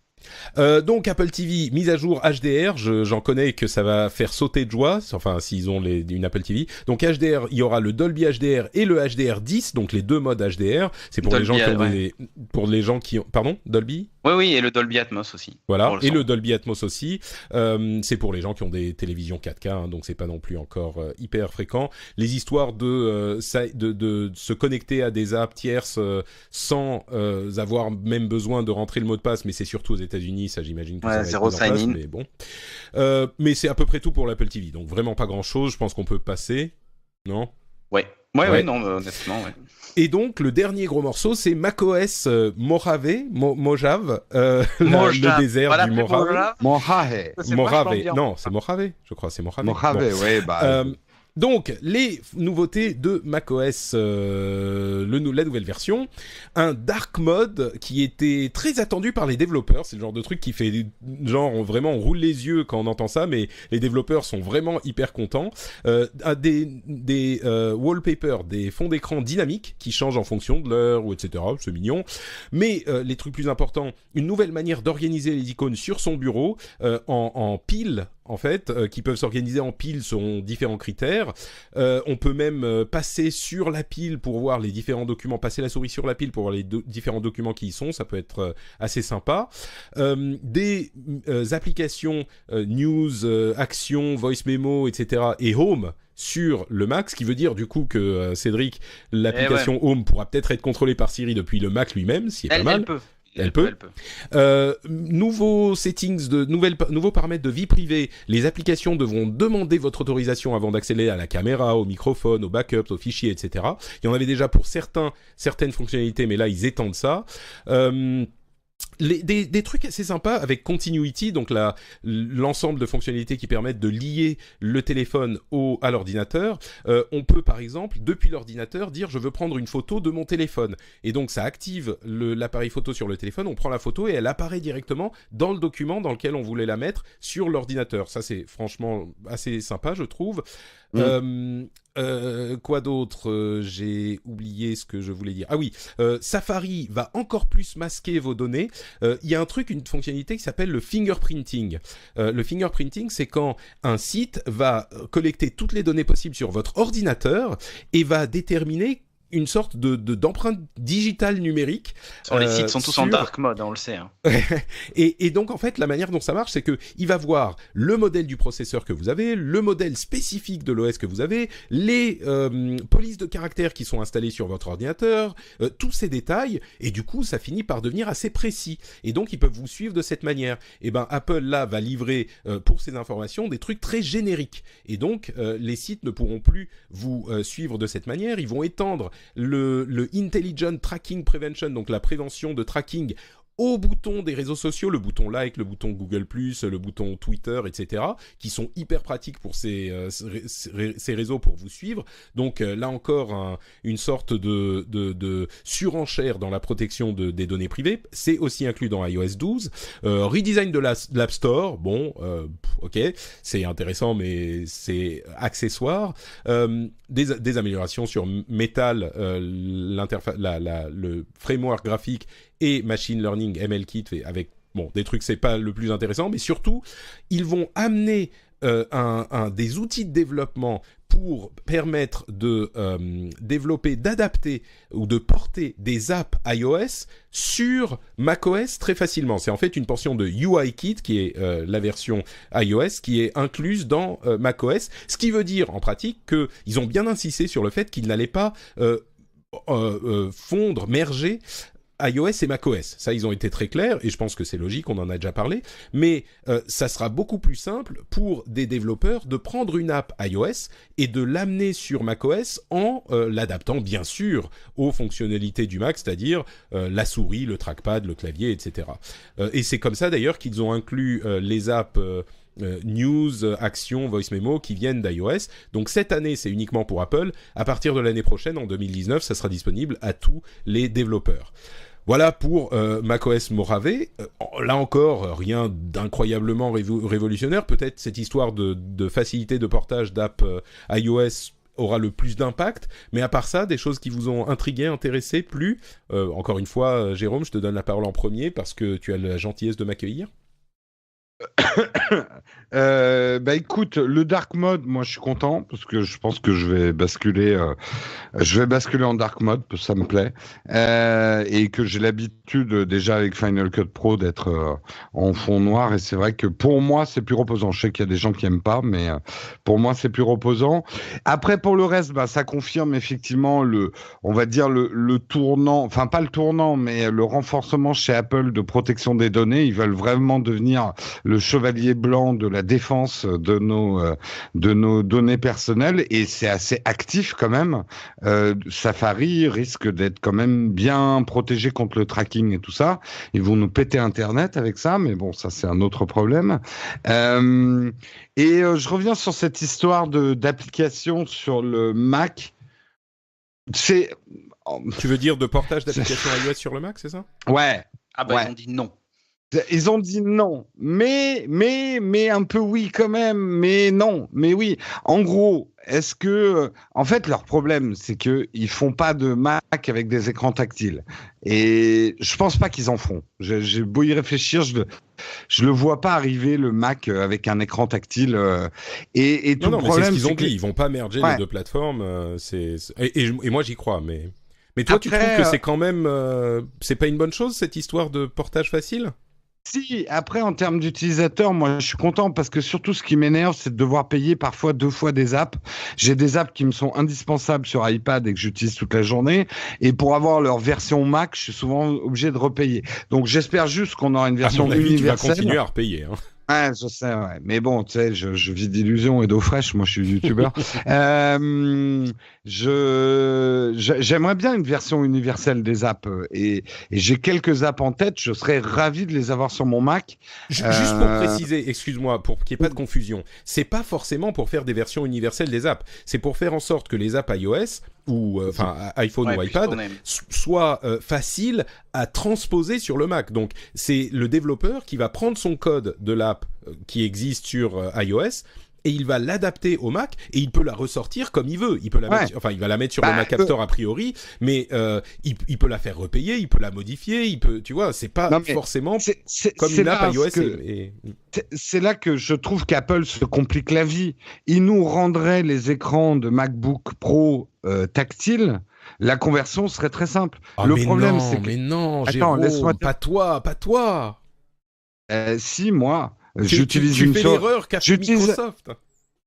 Donc Apple TV, mise à jour HDR, j'en connais que ça va faire sauter de joie, enfin s'ils ont une Apple TV. Donc HDR, il y aura le Dolby HDR et le HDR10, donc les deux modes HDR. C'est pour Dolby, pour les gens qui ont... Pardon, Dolby ? Oui, et le Dolby Atmos aussi. Voilà, et le Dolby Atmos aussi. C'est pour les gens qui ont des télévisions 4K, hein, donc c'est pas non plus encore hyper fréquent. Les histoires de se connecter à des apps tierces sans avoir même besoin de rentrer le mot de passe, mais c'est surtout aux États-Unis, ça j'imagine que ça va être zéro mis en place, sign-in. mais bon. Mais c'est à peu près tout pour l'Apple TV, donc vraiment pas grand-chose. Je pense qu'on peut passer, non ? Ouais, non, honnêtement, ouais. Et donc, le dernier gros morceau, c'est macOS Mojave, le désert voilà, du Mojave. Mojave. Non, c'est Mojave, je crois, c'est Mojave. Mojave, Bon. ouais, bah. Donc, les nouveautés de macOS, la nouvelle version, un dark mode qui était très attendu par les développeurs. C'est le genre de truc qui fait genre vraiment on roule les yeux quand on entend ça, mais les développeurs sont vraiment hyper contents. Des wallpapers, des fonds d'écran dynamiques qui changent en fonction de l'heure ou etc. C'est mignon. Mais les trucs plus importants, une nouvelle manière d'organiser les icônes sur son bureau en piles. En fait, qui peuvent s'organiser en piles selon différents critères. On peut même passer sur la pile pour voir les différents documents, passer la souris sur la pile pour voir les différents documents qui y sont, ça peut être assez sympa. Des applications news, action, voice memo, etc. et home sur le Mac, ce qui veut dire du coup que Cédric, l'application Home pourra peut-être être contrôlée par Siri depuis le Mac lui-même, ce qui est pas mal. Elle peut. Nouveaux settings nouveaux paramètres de vie privée. Les applications devront demander votre autorisation avant d'accéder à la caméra, au microphone, aux backups, aux fichiers, etc. Il y en avait déjà pour certaines fonctionnalités, mais là ils étendent ça. Des trucs assez sympas avec Continuity, donc l'ensemble de fonctionnalités qui permettent de lier le téléphone à l'ordinateur. On peut par exemple, depuis l'ordinateur, dire je veux prendre une photo de mon téléphone. Et donc ça active l'appareil photo sur le téléphone, on prend la photo et elle apparaît directement dans le document dans lequel on voulait la mettre sur l'ordinateur. Ça c'est franchement assez sympa je trouve. Quoi d'autre j'ai oublié ce que je voulais dire. Ah oui, Safari va encore plus masquer vos données. Il y a une fonctionnalité qui s'appelle le fingerprinting. Le fingerprinting, c'est quand un site va collecter toutes les données possibles sur votre ordinateur et va déterminer une sorte d'empreinte digitale numérique. Les sites sont tous en dark mode, on le sait. Hein. et donc, en fait, la manière dont ça marche, c'est qu'il va voir le modèle du processeur que vous avez, le modèle spécifique de l'OS que vous avez, les polices de caractères qui sont installées sur votre ordinateur, tous ces détails, et du coup, ça finit par devenir assez précis. Et donc, ils peuvent vous suivre de cette manière. Et ben, Apple, là, va livrer, pour ces informations, des trucs très génériques. Et donc, les sites ne pourront plus vous suivre de cette manière. Ils vont étendre le Intelligent Tracking Prevention, donc la prévention de tracking au bouton des réseaux sociaux, le bouton like, le bouton Google+, le bouton Twitter, etc., qui sont hyper pratiques pour ces réseaux pour vous suivre. Donc là encore, une sorte de surenchère dans la protection des données privées. C'est aussi inclus dans iOS 12. Redesign de l'App Store, bon, ok, c'est intéressant, mais c'est accessoire. Des améliorations sur Metal, le framework graphique et Machine Learning MLKit avec des trucs, c'est pas le plus intéressant, mais surtout ils vont amener des outils de développement pour permettre de développer, d'adapter ou de porter des apps iOS sur macOS très facilement. C'est en fait une portion de UIKit qui est la version iOS qui est incluse dans macOS, ce qui veut dire en pratique qu'ils ont bien insisté sur le fait qu'ils n'allaient pas merger iOS et macOS. Ça, ils ont été très clairs et je pense que c'est logique, on en a déjà parlé, mais ça sera beaucoup plus simple pour des développeurs de prendre une app iOS et de l'amener sur macOS en l'adaptant bien sûr aux fonctionnalités du Mac, c'est-à-dire la souris, le trackpad, le clavier, etc. Et c'est comme ça d'ailleurs qu'ils ont inclus les apps news, actions, voice memo qui viennent d'iOS. Donc cette année, c'est uniquement pour Apple. À partir de l'année prochaine, en 2019, ça sera disponible à tous les développeurs. Voilà pour macOS Mojave. Là encore, rien d'incroyablement révolutionnaire. Peut-être cette histoire de facilité de portage d'app iOS aura le plus d'impact. Mais à part ça, des choses qui vous ont intrigué, intéressé, plu. Encore une fois, Jérôme, je te donne la parole en premier parce que tu as la gentillesse de m'accueillir. Écoute, le dark mode, moi je suis content parce que je pense que je vais basculer en dark mode, parce que ça me plaît, et que j'ai l'habitude déjà avec Final Cut Pro d'être en fond noir, et c'est vrai que pour moi c'est plus reposant. Je sais qu'il y a des gens qui aiment pas, mais pour moi c'est plus reposant. Après pour le reste, ça confirme effectivement on va dire le tournant, enfin pas le tournant, mais le renforcement chez Apple de protection des données. Ils veulent vraiment devenir le chevalier blanc de la défense de nos données personnelles, et c'est assez actif quand même. Safari risque d'être quand même bien protégé contre le tracking et tout ça. Ils vont nous péter Internet avec ça, mais bon, ça c'est un autre problème. Je reviens sur cette histoire d'application sur le Mac. Tu veux dire de portage d'application iOS sur le Mac, c'est ça? Ouais. Ouais. Ils ont dit non. Ils ont dit non, mais un peu oui quand même, mais non, mais oui. En gros, est-ce que, en fait, leur problème, c'est que ils font pas de Mac avec des écrans tactiles, et je pense pas qu'ils en feront. J'ai beau y réfléchir, je le vois pas arriver le Mac avec un écran tactile. Et tout non, le problème, c'est ce qu'ils ont dit. Ils vont pas merger les deux plateformes. Et moi j'y crois, mais toi, après, tu trouves que c'est quand même, c'est pas une bonne chose cette histoire de portage facile? Si, après, en termes d'utilisateurs, moi, je suis content parce que surtout, ce qui m'énerve, c'est de devoir payer parfois 2 fois des apps. J'ai des apps qui me sont indispensables sur iPad et que j'utilise toute la journée. Et pour avoir leur version Mac, je suis souvent obligé de repayer. Donc, j'espère juste qu'on aura une version universelle. Tu vas continuer à repayer, hein. Ouais, je sais, ouais. Mais bon, tu sais, je vis d'illusions et d'eau fraîche. Moi, je suis youtubeur. J'aimerais bien une version universelle des apps, et j'ai quelques apps en tête. Je serais ravi de les avoir sur mon Mac. Juste pour préciser, excuse-moi, pour qu'il n'y ait pas de confusion, c'est pas forcément pour faire des versions universelles des apps. C'est pour faire en sorte que les apps iOS ou iPhone ou iPad soient faciles à transposer sur le Mac. Donc c'est le développeur qui va prendre son code de l'app qui existe sur iOS et il va l'adapter au Mac, et il peut la ressortir comme il veut. Il peut la mettre, enfin, il va la mettre sur le Mac App Store a priori, mais il peut la faire repayer, il peut la modifier, il peut, tu vois, c'est pas forcément comme une app iOS. C'est là que je trouve qu'Apple se complique la vie. Il nous rendrait les écrans de MacBook Pro tactiles. La conversion serait très simple. Le problème, c'est que... Mais non, Jérôme, pas toi. Si, moi... Tu fais l'erreur qu'a fait Microsoft.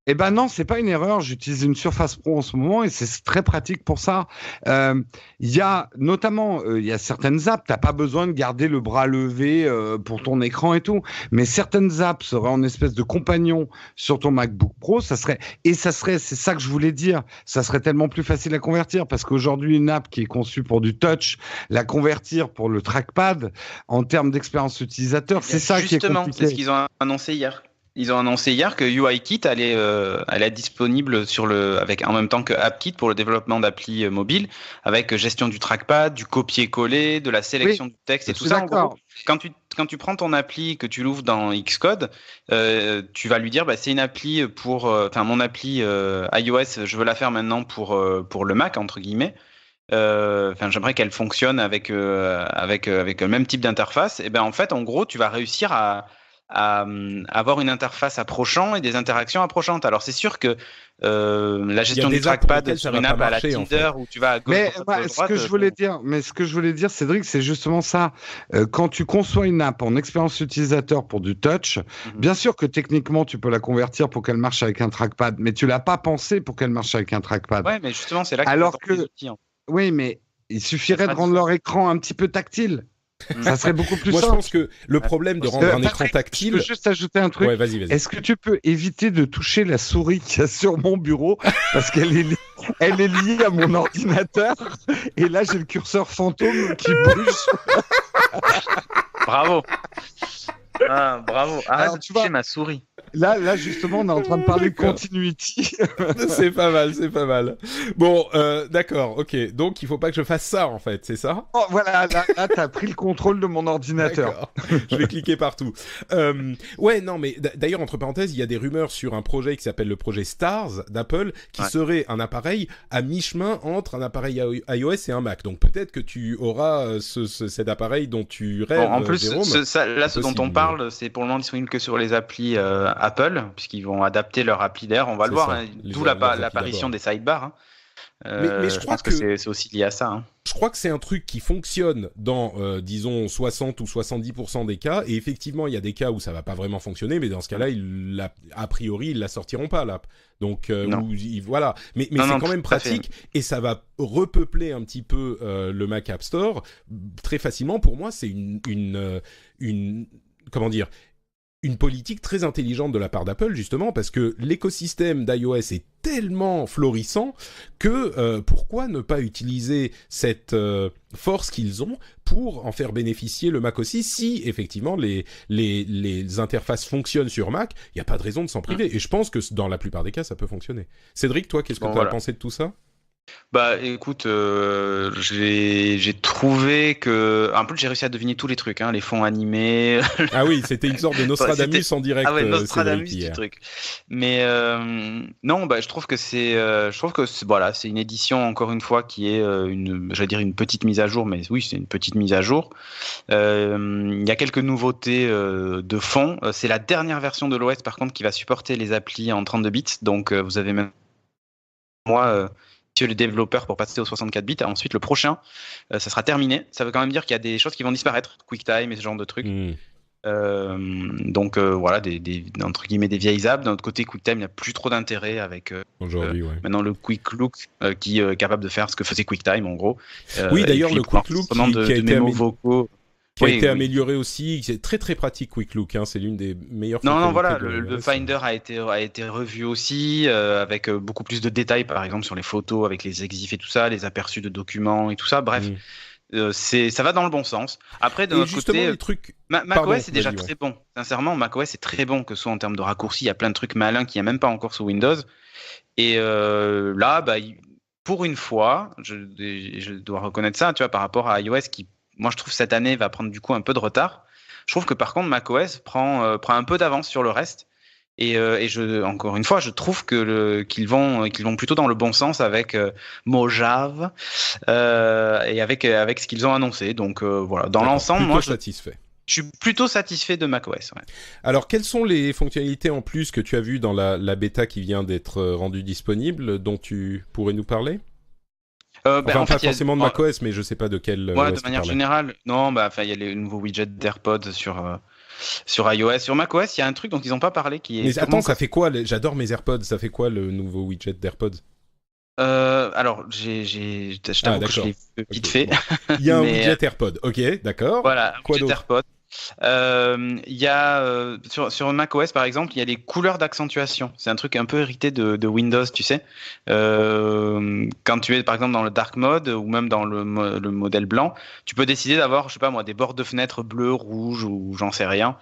Eh ben non, c'est pas une erreur. J'utilise une Surface Pro en ce moment et c'est très pratique pour ça. Il y a notamment, il y a certaines apps, t'as pas besoin de garder le bras levé pour ton écran et tout. Mais certaines apps seraient en espèce de compagnon sur ton MacBook Pro. C'est ça que je voulais dire. Ça serait tellement plus facile à convertir parce qu'aujourd'hui, une app qui est conçue pour du touch, la convertir pour le trackpad, en termes d'expérience utilisateur, c'est ça qui est compliqué. Justement, c'est ce qu'ils ont annoncé hier. Ils ont annoncé hier que UIKit allait être disponible en même temps que AppKit pour le développement d'applis mobiles, avec gestion du trackpad, du copier-coller, de la sélection du texte et tout ça. En gros, quand tu prends ton appli, que tu l'ouvres dans Xcode, tu vas lui dire c'est une appli mon appli iOS, je veux la faire maintenant pour le Mac entre guillemets. J'aimerais qu'elle fonctionne avec le même type d'interface. Et en fait, en gros, tu vas réussir à avoir une interface approchant et des interactions approchantes. Alors c'est sûr que la gestion du trackpad sur une app à la Tinder où tu vas à gauche, ce que je voulais dire, Cédric, c'est justement ça. Quand tu conçois une app en expérience utilisateur pour du touch, bien sûr que techniquement tu peux la convertir pour qu'elle marche avec un trackpad, mais tu l'as pas pensé pour qu'elle marche avec un trackpad. Ouais, mais justement c'est là que oui, mais il suffirait de rendre leur écran un petit peu tactile. Ça serait beaucoup plus simple. Moi, je pense que le problème de rendre un écran tactile... Je peux juste ajouter un truc. Ouais, vas-y. Est-ce que tu peux éviter de toucher la souris qu'il y a sur mon bureau parce qu'elle est liée à mon ordinateur et là, j'ai le curseur fantôme qui bouge. Bravo. Bravo. Tu vois, ma souris. Là, justement, on est en train de parler de D'accord. continuity. C'est pas mal, c'est pas mal. Bon, d'accord, ok. Donc, il faut pas que je fasse ça, en fait, c'est ça? Oh, voilà, là t'as pris le contrôle de mon ordinateur. D'accord. Je vais cliquer partout. Ouais, non, mais d'ailleurs, entre parenthèses, il y a des rumeurs sur un projet qui s'appelle le projet Stars d'Apple, qui serait un appareil à mi-chemin entre un appareil iOS et un Mac. Donc peut-être que tu auras cet appareil dont tu rêves, Bon, en plus, Jérôme. ce dont on parle, c'est pour le moment disponible que sur les applis Apple, puisqu'ils vont adapter leur appli d'air. On va le C'est voir, ça, hein, les- d'où leurs applis l'apparition d'abord. des sidebars. Hein. Mais je Je crois pense que c'est aussi lié à ça. Hein. Je crois que c'est un truc qui fonctionne dans, disons, 60 ou 70% des cas. Et effectivement, il y a des cas où ça va pas vraiment fonctionner, mais dans ce cas-là, a priori, ils la sortiront pas, l'app. Donc, Non. voilà. Mais Non, c'est non, quand même tout à fait. pratique et ça va repeupler un petit peu le Mac App Store très facilement. Pour moi, c'est comment dire, une politique très intelligente de la part d'Apple, justement, parce que l'écosystème d'iOS est tellement florissant que pourquoi ne pas utiliser cette force qu'ils ont pour en faire bénéficier le Mac aussi, si effectivement les interfaces fonctionnent sur Mac, il n'y a pas de raison de s'en priver. Et je pense que dans la plupart des cas, ça peut fonctionner. Cédric, toi, qu'est-ce que tu as Voilà. pensé de tout ça? Bah écoute, j'ai trouvé que un peu j'ai réussi à deviner tous les trucs, hein, les fonds animés. Ah oui, c'était une sorte de Nostradamus en direct, Ah ouais, Cédric, Nostradamus du hier. truc. Mais non, bah je trouve que voilà, c'est une édition encore une fois qui est j'allais dire une petite mise à jour, mais oui, c'est une petite mise à jour. Il y a quelques nouveautés de fond. C'est la dernière version de l'OS par contre qui va supporter les applis en 32 bits, donc vous avez même moi le développeur pour passer aux 64 bits. Ensuite, le prochain, ça sera terminé. Ça veut quand même dire qu'il y a des choses qui vont disparaître, QuickTime et ce genre de trucs. Donc voilà, entre guillemets des vieilles apps. D'un autre côté, QuickTime n'a plus trop d'intérêt avec Aujourd'hui, ouais. maintenant le Quick Look qui est capable de faire ce que faisait QuickTime en gros. Oui, d'ailleurs, et puis, le pour Quick Look l'enregistrement qui a de été mémos vocaux. qui a Oui, été oui. amélioré aussi. C'est très très pratique Quick Look, hein, c'est l'une des meilleures Non, fonctionnalités voilà, de le iOS. Finder a été revu aussi, avec beaucoup plus de détails, par exemple, sur les photos, avec les exifs et tout ça, les aperçus de documents et tout ça. Bref, ça va dans le bon sens. Après, de Et notre justement, côté, les trucs... macOS Pardon, est déjà vas-y, ouais. très bon. Sincèrement, macOS est très bon, que ce soit en termes de raccourcis, il y a plein de trucs malins qu'il n'y a même pas encore sous Windows. Et là, bah, pour une fois, je dois reconnaître ça, tu vois, par rapport à iOS qui, moi, je trouve cette année va prendre du coup un peu de retard. Je trouve que par contre, macOS prend un peu d'avance sur le reste. Et encore une fois, je trouve qu'ils vont plutôt dans le bon sens avec Mojave et avec ce qu'ils ont annoncé. Donc voilà, dans D'accord, l'ensemble, plutôt moi, satisfait. je suis plutôt satisfait de macOS. Ouais. Alors, quelles sont les fonctionnalités en plus que tu as vues dans la bêta qui vient d'être rendue disponible, dont tu pourrais nous parler? Enfin, En fait, pas forcément de macOS, mais je sais pas de quel ouais, OS de tu manière parlais. générale, non, bah, enfin, il y a les nouveaux widgets d'AirPods sur iOS. Sur macOS, il y a un truc dont ils n'ont pas parlé qui est Mais attends, purement ça fait quoi j'adore mes AirPods, ça fait quoi le nouveau widget d'AirPods? alors, je t'avoue que je d'accord. l'ai vu vite Ok, fait. bon. Il y a un Mais, widget AirPod, ok, d'accord. voilà, un Quoi widget d'autre? AirPods. Il y a sur macOS par exemple, il y a les couleurs d'accentuation. C'est un truc un peu hérité de Windows, tu sais. Quand tu es par exemple dans le dark mode ou même dans le modèle blanc, tu peux décider d'avoir, je sais pas moi, des bords de fenêtre bleu, rouge ou j'en sais rien.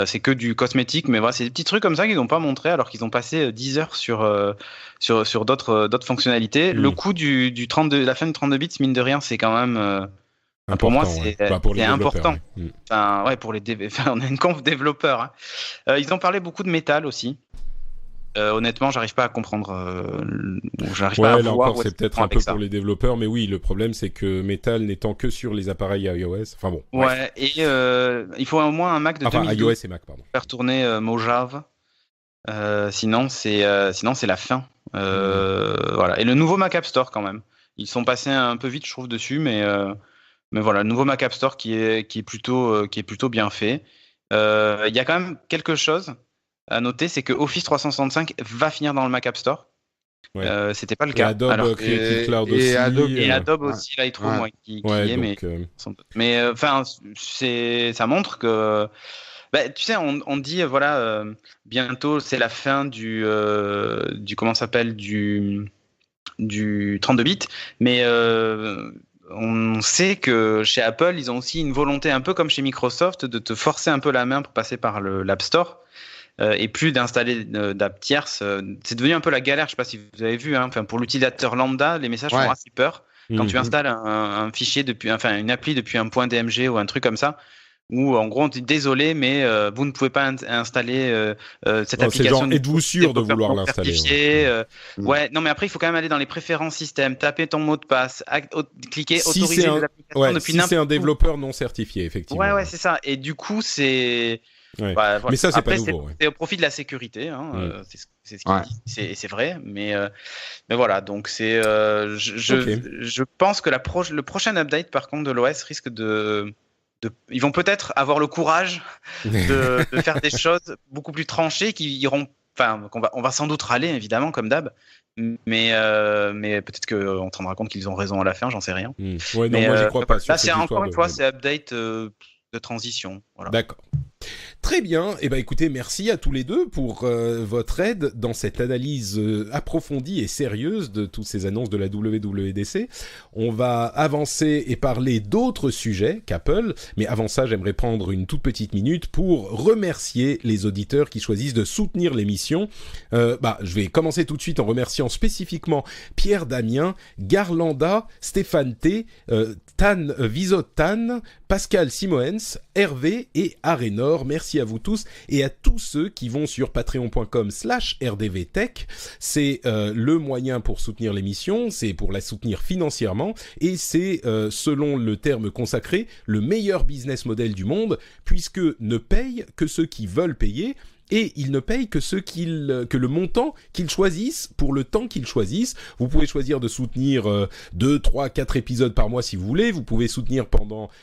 C'est que du cosmétique, mais voilà, c'est des petits trucs comme ça qu'ils n'ont pas montré alors qu'ils ont passé 10 heures sur d'autres fonctionnalités. Le coût du 32, la fin du 32 bits, mine de rien, c'est quand même pour moi, Important, ouais. Bah, pour les c'est développeurs, important. ouais. Enfin, ouais, pour on a une conf développeur. Hein. Ils ont parlé beaucoup de métal aussi. Honnêtement, j'arrive pas à comprendre. J'arrive pas à Ouais, là voir encore, où c'est est-ce qu'ils peut-être vont un peu avec ça. pour les développeurs, mais oui, le problème, c'est que Metal n'étant que sur les appareils iOS, enfin bon, bref. Ouais, et il faut au moins un Mac de Enfin, 2012 iOS et Mac, pardon. pour faire tourner Mojave. Sinon, c'est la fin. Voilà. Et le nouveau Mac App Store quand même. Ils sont passés un peu vite, je trouve, dessus, mais voilà, le nouveau Mac App Store qui est plutôt bien fait. Il y a quand même quelque chose à noter, c'est que Office 365 va finir dans le Mac App Store. Ouais. C'était pas le Et cas. Adobe Alors Creative Cloud et aussi. Adobe- et Adobe ouais. aussi, Lightroom, Ouais. ouais, qui Ouais, est, donc, mais enfin, ça montre que, bah, tu sais, on dit voilà, bientôt c'est la fin du comment ça s'appelle du 32 bits, mais on sait que chez Apple, ils ont aussi une volonté un peu comme chez Microsoft de te forcer un peu la main pour passer par l'App Store. et plus d'installer d'app tierces. C'est devenu un peu la galère, je sais pas si vous avez vu, hein. Enfin, pour l'utilisateur lambda, les messages font assez peur. Quand tu installes un fichier une appli depuis un point DMG ou un truc comme ça, où en gros on dit désolé, mais vous ne pouvez pas installer cette application. Genre, êtes-vous sûr de vouloir l'installer? Ouais, non, mais après il faut quand même aller dans les préférences système, taper ton mot de passe, cliquer si autoriser l'application depuis si c'est un développeur non certifié, effectivement. Ouais, c'est ça. Et du coup, c'est. Ouais. Voilà. Mais ça, c'est après, pas nouveau. C'est au profit de la sécurité, hein. C'est ce qu'il dit. C'est vrai, mais voilà. Donc c'est. Je pense que le prochain update, par contre, de l'OS risque ils vont peut-être avoir le courage de faire des choses beaucoup plus tranchées qui iront. Enfin, on va sans doute râler, évidemment, comme d'hab. Mais peut-être qu'on se rendra compte qu'ils ont raison à la fin, j'en sais rien. Ouais, non, moi j'y crois pas. Là, c'est encore une fois, c'est update de transition. Voilà. D'accord. Très bien. Eh ben, écoutez, merci à tous les deux pour votre aide dans cette analyse approfondie et sérieuse de toutes ces annonces de la WWDC. On va avancer et parler d'autres sujets qu'Apple. Mais avant ça, j'aimerais prendre une toute petite minute pour remercier les auditeurs qui choisissent de soutenir l'émission. Je vais commencer tout de suite en remerciant spécifiquement Pierre Damien, Garlanda, Stéphane T, Tan Visotan, Pascal Simoens, Hervé et Arénor. Merci à vous tous et à tous ceux qui vont sur patreon.com/rdvtech. C'est le moyen pour soutenir l'émission, c'est pour la soutenir financièrement et c'est, selon le terme consacré, le meilleur business model du monde puisque ne payent que ceux qui veulent payer. Et ils ne payent que que le montant qu'ils choisissent pour le temps qu'ils choisissent. Vous pouvez choisir de soutenir 2, 3, 4 épisodes par mois si vous voulez. Vous pouvez soutenir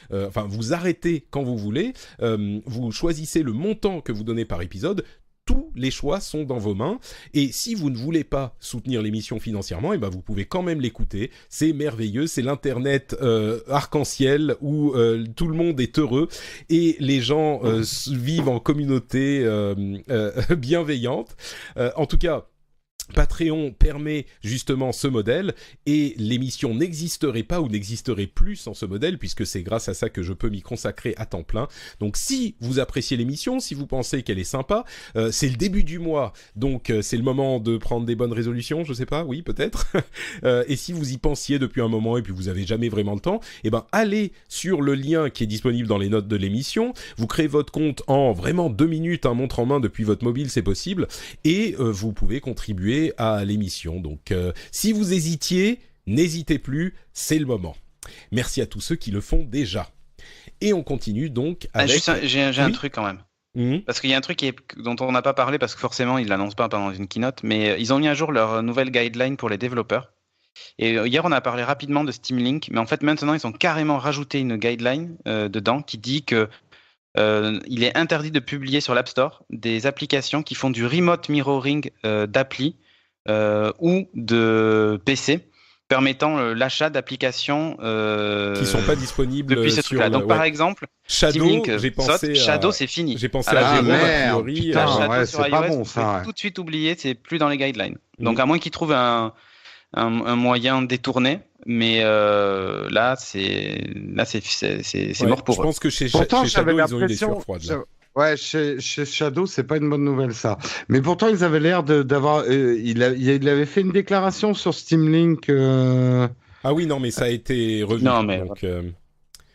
vous arrêtez quand vous voulez. Vous choisissez le montant que vous donnez par épisode. Tous les choix sont dans vos mains et si vous ne voulez pas soutenir l'émission financièrement, vous pouvez quand même l'écouter. C'est merveilleux, c'est l'internet arc-en-ciel où tout le monde est heureux et les gens vivent en communauté bienveillante. En tout cas, Patreon permet justement ce modèle et l'émission n'existerait pas ou n'existerait plus sans ce modèle puisque c'est grâce à ça que je peux m'y consacrer à temps plein. Donc si vous appréciez l'émission, si vous pensez qu'elle est sympa, c'est le début du mois, donc c'est le moment de prendre des bonnes résolutions, je sais pas, oui peut-être. Et si vous y pensiez depuis un moment et puis vous avez jamais vraiment le temps, allez sur le lien qui est disponible dans les notes de l'émission, vous créez votre compte en vraiment 2 minutes, montre en main depuis votre mobile, c'est possible, et vous pouvez contribuer à l'émission. Donc si vous hésitiez, n'hésitez plus, c'est le moment. Merci à tous ceux qui le font déjà. Et on continue donc avec... J'ai un truc quand même. Parce qu'il y a un truc dont on n'a pas parlé parce que forcément ils l'annoncent pas pendant une keynote, mais ils ont mis à jour leur nouvelle guideline pour les développeurs. Et hier on a parlé rapidement de Steam Link, mais en fait maintenant ils ont carrément rajouté une guideline dedans qui dit que il est interdit de publier sur l'App Store des applications qui font du remote mirroring d'appli ou de PC permettant l'achat d'applications qui sont pas disponibles depuis ce truc-là. Donc par exemple, Shadow, Shadow c'est fini. J'ai pensé à Jérôme a priori. Shadow c'est pas bon ça. Tout de suite oublié, c'est plus dans les guidelines. Donc à moins qu'ils trouvent un moyen détourné, mais là c'est mort pour eux. Je pense que chez Shadow ils ont eu des sueurs froides. Ouais, chez Shadow, c'est pas une bonne nouvelle ça. Mais pourtant, ils avaient l'air d'avoir. Il avait fait une déclaration sur Steam Link. Ah oui, non, mais ça a été revu. Non, mais donc,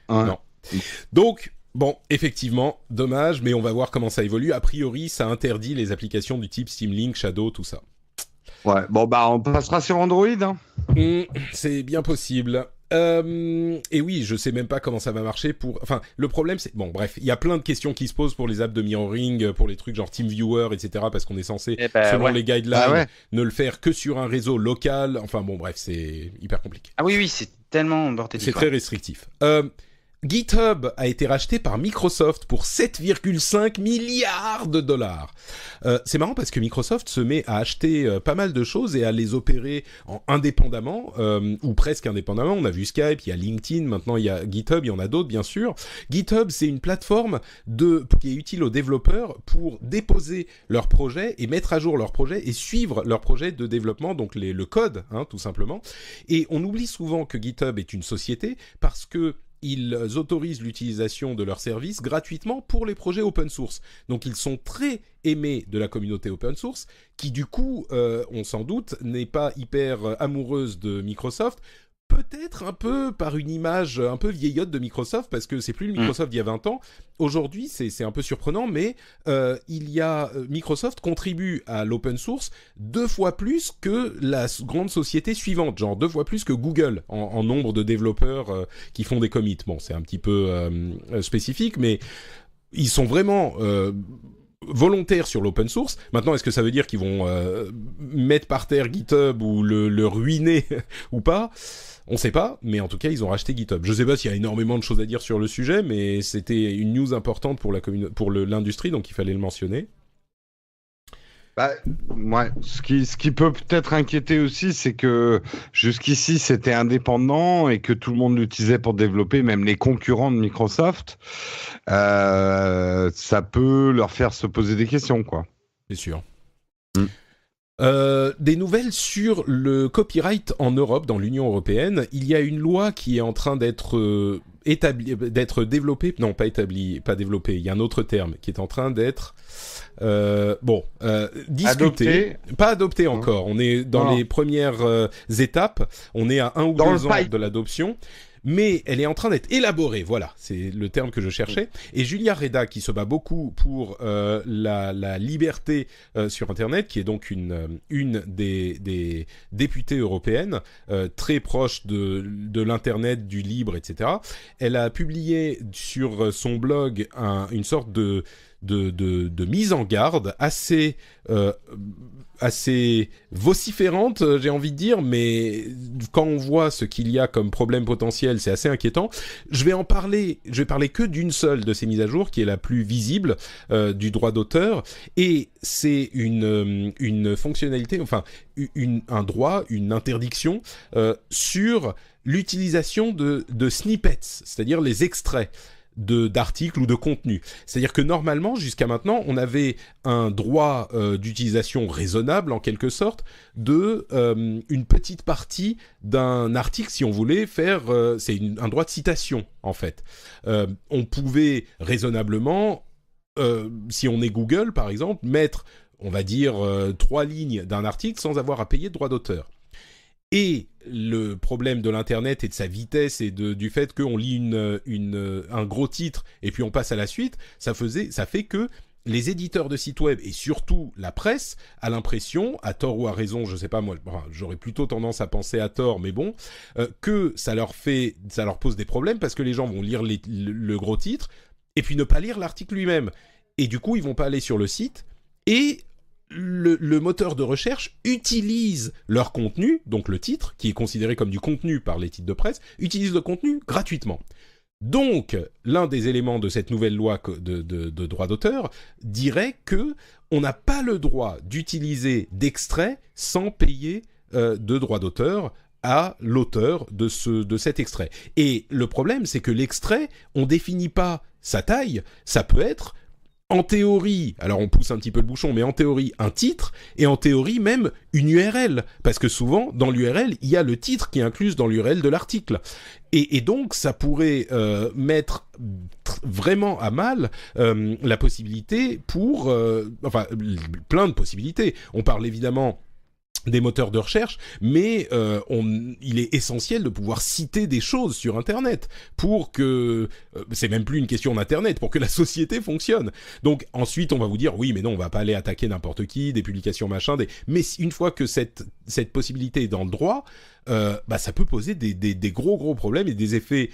non. Donc, bon, effectivement, dommage, mais on va voir comment ça évolue. A priori, ça interdit les applications du type Steam Link, Shadow, tout ça. Ouais. Bon, on passera sur Android. Hein. C'est bien possible. Et oui, je sais même pas comment ça va marcher enfin, le problème c'est, il y a plein de questions qui se posent pour les apps de mirroring, pour les trucs genre TeamViewer, etc. parce qu'on est censé, selon les guidelines, ne le faire que sur un réseau local. Enfin bon, bref, c'est hyper compliqué. Ah oui, c'est tellement bordélique. C'est très restrictif. GitHub a été racheté par Microsoft pour 7,5 milliards de dollars. C'est marrant parce que Microsoft se met à acheter pas mal de choses et à les opérer indépendamment, ou presque indépendamment. On a vu Skype, il y a LinkedIn, maintenant il y a GitHub, il y en a d'autres bien sûr. GitHub, c'est une plateforme qui est utile aux développeurs pour déposer leurs projets et mettre à jour leurs projets et suivre leurs projets de développement, donc le code, tout simplement. Et on oublie souvent que GitHub est une société parce que ils autorisent l'utilisation de leurs services gratuitement pour les projets open source. Donc ils sont très aimés de la communauté open source, qui du coup, on s'en doute, n'est pas hyper amoureuse de Microsoft. Peut-être un peu par une image un peu vieillotte de Microsoft, parce que c'est plus le Microsoft d'il y a 20 ans. Aujourd'hui, c'est un peu surprenant, mais Microsoft contribue à l'open source 2 fois plus que la grande société suivante, genre 2 fois plus que Google en nombre de développeurs qui font des commits. Bon, c'est un petit peu spécifique, mais ils sont vraiment volontaires sur l'open source. Maintenant, est-ce que ça veut dire qu'ils vont mettre par terre GitHub ou le ruiner ou pas ? On sait pas, mais en tout cas, ils ont racheté GitHub. Je sais pas s'il y a énormément de choses à dire sur le sujet, mais c'était une news importante pour l'industrie, donc il fallait le mentionner. Bah, ouais. Ce qui peut peut-être inquiéter aussi, c'est que jusqu'ici, c'était indépendant et que tout le monde l'utilisait pour développer, même les concurrents de Microsoft. Ça peut leur faire se poser des questions, quoi. C'est sûr. Des nouvelles sur le copyright en Europe, dans l'Union européenne. Il y a une loi qui est en train d'être développée. Non, pas établie, pas développée. Il y a un autre terme qui est en train d'être discuté. Pas adopté encore. On est dans les premières étapes. On est à 1 ou 2 ans de l'adoption. Mais elle est en train d'être élaborée, voilà, c'est le terme que je cherchais. Et Julia Reda, qui se bat beaucoup pour la liberté sur Internet, qui est donc une des députées européennes, très proche de l'Internet, du libre, etc. Elle a publié sur son blog une sorte de mise en garde assez vociférante, j'ai envie de dire, mais quand on voit ce qu'il y a comme problème potentiel, c'est assez inquiétant. Je vais parler que d'une seule de ces mises à jour, qui est la plus visible, du droit d'auteur, et c'est une fonctionnalité, enfin, un droit, une interdiction, sur l'utilisation de snippets, c'est-à-dire les extraits d'articles ou de contenus. C'est-à-dire que normalement, jusqu'à maintenant, on avait un droit d'utilisation raisonnable, en quelque sorte, de une petite partie d'un article, si on voulait faire... c'est un droit de citation, en fait. On pouvait raisonnablement, si on est Google, par exemple, mettre, on va dire, 3 lignes d'un article sans avoir à payer de droit d'auteur. Et le problème de l'internet et de sa vitesse et du fait qu'on lit un gros titre et puis on passe à la suite, ça fait que les éditeurs de sites web et surtout la presse a l'impression, à tort ou à raison, je sais pas moi, j'aurais plutôt tendance à penser à tort, mais bon, que ça leur pose des problèmes parce que les gens vont lire le gros titre et puis ne pas lire l'article lui-même. Et du coup, ils vont pas aller sur le site et le moteur de recherche utilise leur contenu, donc le titre, qui est considéré comme du contenu par les titres de presse, utilise le contenu gratuitement. Donc, l'un des éléments de cette nouvelle loi de droit d'auteur dirait que on n'a pas le droit d'utiliser d'extraits sans payer de droit d'auteur à l'auteur de cet extrait. Et le problème, c'est que l'extrait, on définit pas sa taille, ça peut être en théorie, alors on pousse un petit peu le bouchon, mais en théorie, un titre, et en théorie même une URL, parce que souvent, dans l'URL, il y a le titre qui est inclus dans l'URL de l'article. Et donc, ça pourrait mettre vraiment à mal la possibilité plein de possibilités. On parle évidemment des moteurs de recherche, mais il est essentiel de pouvoir citer des choses sur Internet pour que c'est même plus une question d'Internet, pour que la société fonctionne. Donc ensuite on va vous dire oui mais non, on va pas aller attaquer n'importe qui, des publications machin, mais une fois que cette possibilité est dans le droit, ça peut poser des gros problèmes et des effets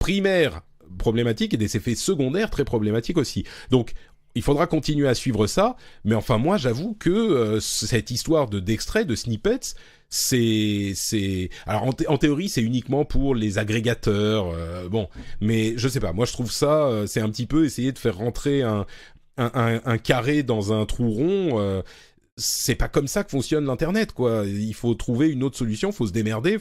primaires problématiques et des effets secondaires très problématiques aussi. Donc il faudra continuer à suivre ça, mais enfin moi j'avoue que cette histoire d'extraits, de snippets, c'est alors en théorie c'est uniquement pour les agrégateurs, mais je sais pas, moi je trouve ça c'est un petit peu essayer de faire rentrer un carré dans un trou rond. C'est pas comme ça que fonctionne l'internet, quoi. Il faut trouver une autre solution, faut se démerder,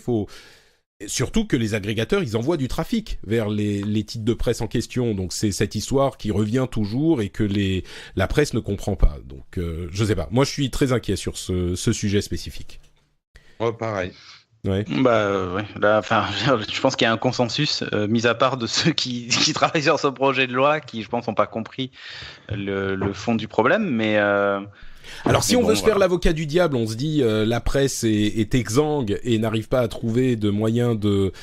surtout que les agrégateurs, ils envoient du trafic vers les titres de presse en question. Donc c'est cette histoire qui revient toujours et que la presse ne comprend pas. Donc je sais pas. Moi, je suis très inquiet sur ce sujet spécifique. Oh, pareil. Ouais. Ouais. Là, enfin, je pense qu'il y a un consensus, mis à part de ceux qui travaillent sur ce projet de loi, qui, je pense, n'ont pas compris le fond du problème, Alors si mais on bon, veut se faire voilà. l'avocat du diable, on se dit la presse est exsangue et n'arrive pas à trouver de moyens de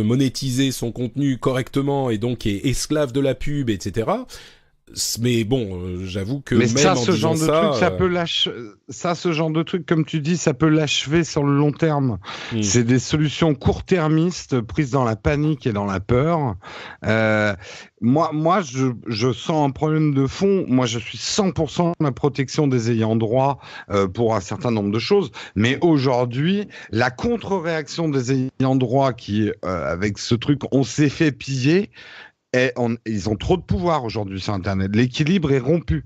monétiser son contenu correctement et donc est esclave de la pub, etc. Mais bon, j'avoue que Mais même ça, en ce disant genre de truc, ça, ce genre de truc, comme tu dis, ça peut l'achever sur le long terme. hmm. C'est des solutions court-termistes prises dans la panique et dans la peur. Euh, je sens un problème de fond. Moi, je suis 100% la protection des ayants droit pour un certain nombre de choses. Mais aujourd'hui, la contre-réaction des ayants droit qui, avec ce truc, on s'est fait piller. Ils ont trop de pouvoir aujourd'hui sur Internet. L'équilibre est rompu.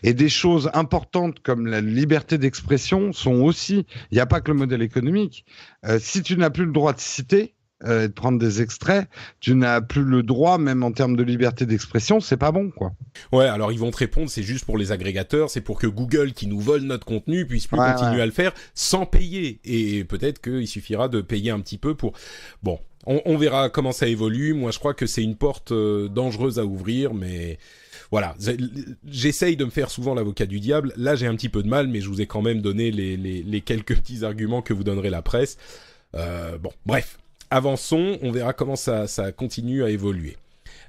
Et des choses importantes comme la liberté d'expression sont aussi. Il n'y a pas que le modèle économique. Si tu n'as plus le droit de citer, de prendre des extraits, tu n'as plus le droit, même en termes de liberté d'expression, c'est pas bon, quoi. Ouais, alors ils vont te répondre, c'est juste pour les agrégateurs, c'est pour que Google, qui nous vole notre contenu, puisse plus continuer à le faire sans payer. Et peut-être qu'il suffira de payer un petit peu pour... Bon, on verra comment ça évolue. Moi, je crois que c'est une porte dangereuse à ouvrir, mais... Voilà, j'essaye de me faire souvent l'avocat du diable. Là, j'ai un petit peu de mal, mais je vous ai quand même donné les quelques petits arguments que vous donnerait la presse. Bon, bref, avançons, on verra comment ça continue à évoluer.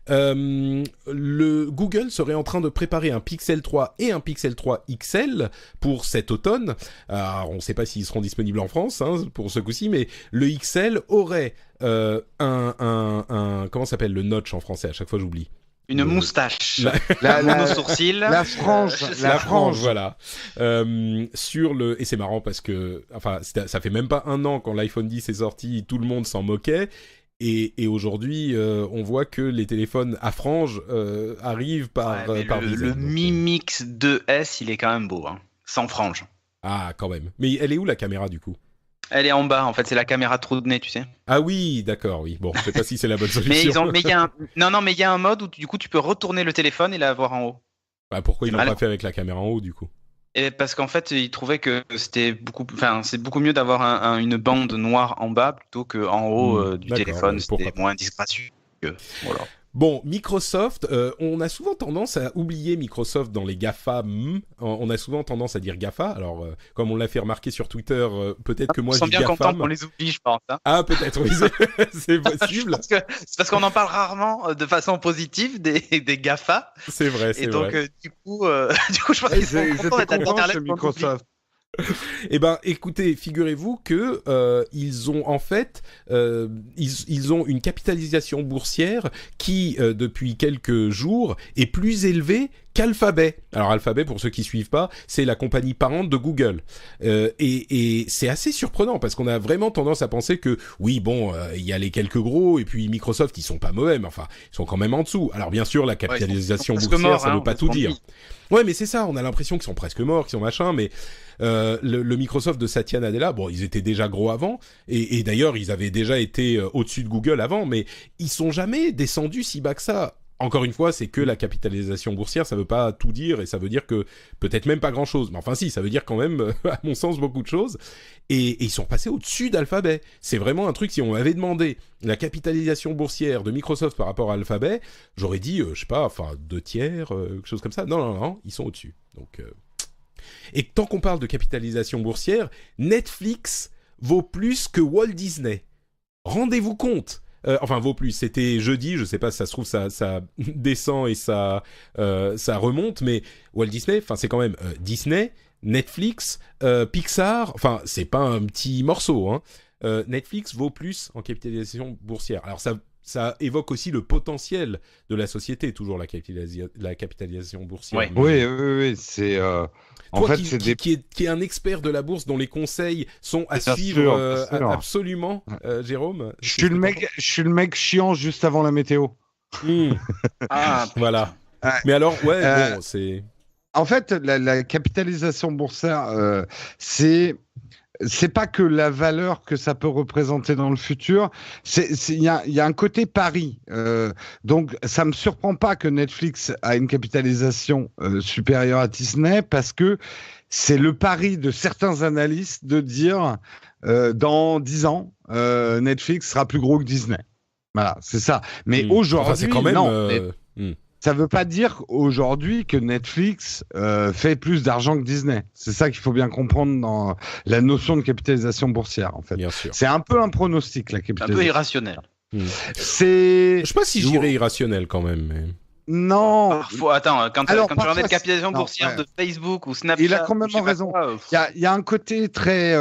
Le Google serait en train de préparer un Pixel 3 et un Pixel 3 XL pour cet automne. Alors, on ne sait pas s'ils seront disponibles en France pour ce coup-ci, mais le XL aurait comment s'appelle le notch en français? À chaque fois, j'oublie. Une moustache, La mono-sourcil, la frange, la frange, voilà. Sur le et c'est marrant parce que enfin ça fait même pas un an quand l'iPhone 10 est sorti, tout le monde s'en moquait. Et aujourd'hui, on voit que les téléphones à frange arrivent par dizaines. le Mi Mix 2S, il est quand même beau, hein, sans frange. Ah, quand même. Mais elle est où la caméra du coup? Elle est en bas, en fait, c'est la caméra trou de nez, tu sais. Ah oui, d'accord, oui. Bon, je sais pas si c'est la bonne Mais solution. il y a mais il y a un mode où du coup tu peux retourner le téléphone et l'avoir en haut. Bah, pourquoi ils C'est l'ont pas malin. fait avec la caméra en haut du coup? Et parce qu'en fait, ils trouvaient que c'est beaucoup mieux d'avoir une bande noire en bas plutôt que en haut du D'accord, téléphone. ouais, pourquoi C'était pas. moins disgracieux. Voilà. Bon, Microsoft, on a souvent tendance à oublier Microsoft dans les GAFA. On a souvent tendance à dire GAFA. Alors, comme on l'a fait remarquer sur Twitter, peut-être que moi Ils je sont dis bien contents GAFAM. qu'on les oublie, je pense. Hein. Ah, peut-être, oui, c'est possible. C'est parce qu'on en parle rarement de façon positive des GAFA. C'est vrai, c'est Et donc, vrai. du coup, je pense qu'ils sont Ils contents étaient d'être contents Internet chez qu'on oublie. Microsoft. Eh ben, écoutez, figurez-vous que ils ont en fait, ils ont une capitalisation boursière qui, depuis quelques jours, est plus élevée qu'Alphabet. Alors Alphabet, pour ceux qui suivent pas, c'est la compagnie parente de Google. Et c'est assez surprenant parce qu'on a vraiment tendance à penser que oui, bon, il y a les quelques gros et puis Microsoft, ils sont pas mauvais, mais enfin, ils sont quand même en dessous. Alors bien sûr, la capitalisation ils sont boursière, morts, ça hein, veut pas on tout se dire. dit. Ouais, mais c'est ça, on a l'impression qu'ils sont presque morts, qu'ils sont machin, mais le Microsoft de Satya Nadella, bon, ils étaient déjà gros avant, et d'ailleurs, ils avaient déjà été au-dessus de Google avant, mais ils sont jamais descendus si bas que ça. Encore une fois, c'est que la capitalisation boursière, ça veut pas tout dire, et ça veut dire que peut-être même pas grand-chose. Mais enfin si, ça veut dire quand même, à mon sens, beaucoup de choses. Et ils sont passés au-dessus d'Alphabet. C'est vraiment un truc, si on m'avait demandé la capitalisation boursière de Microsoft par rapport à Alphabet, j'aurais dit, je sais pas, enfin, 2/3, quelque chose comme ça. Non, ils sont au-dessus. Donc, Et tant qu'on parle de capitalisation boursière, Netflix vaut plus que Walt Disney. Rendez-vous compte. Enfin, vaut plus. C'était jeudi, je sais pas si ça se trouve, ça descend et ça remonte, mais Walt Disney, enfin, c'est quand même Disney, Netflix, Pixar, enfin, c'est pas un petit morceau, hein. Netflix vaut plus en capitalisation boursière. Alors, ça évoque aussi le potentiel de la société, toujours la capitalisation boursière. Ouais. Oui, c'est... En Toi fait, c'est des... qui est un expert de la bourse dont les conseils sont à Bien suivre sûr, bien sûr. absolument, Jérôme. Je suis le mec chiant juste avant la météo. Ah, Voilà. Ouais. Mais alors, ouais, Euh, bon, c'est... En fait, la capitalisation boursière, c'est c'est pas que la valeur que ça peut représenter dans le futur, il y a un côté pari. Donc, ça me surprend pas que Netflix a une capitalisation supérieure à Disney parce que c'est le pari de certains analystes de dire dans 10 ans, Netflix sera plus gros que Disney. Voilà, c'est ça. Mais aujourd'hui, c'est quand même, non. Ça ne veut pas dire aujourd'hui que Netflix fait plus d'argent que Disney. C'est ça qu'il faut bien comprendre dans la notion de capitalisation boursière, en fait. Bien sûr. C'est un peu un pronostic, la capitalisation. Un peu irrationnel. Je sais pas si je dirais irrationnel quand même. Mais... Non. Parfois, attends, quand tu regardes la capitalisation boursière de Facebook ou Snapchat, il a quand même raison. Il y a un côté très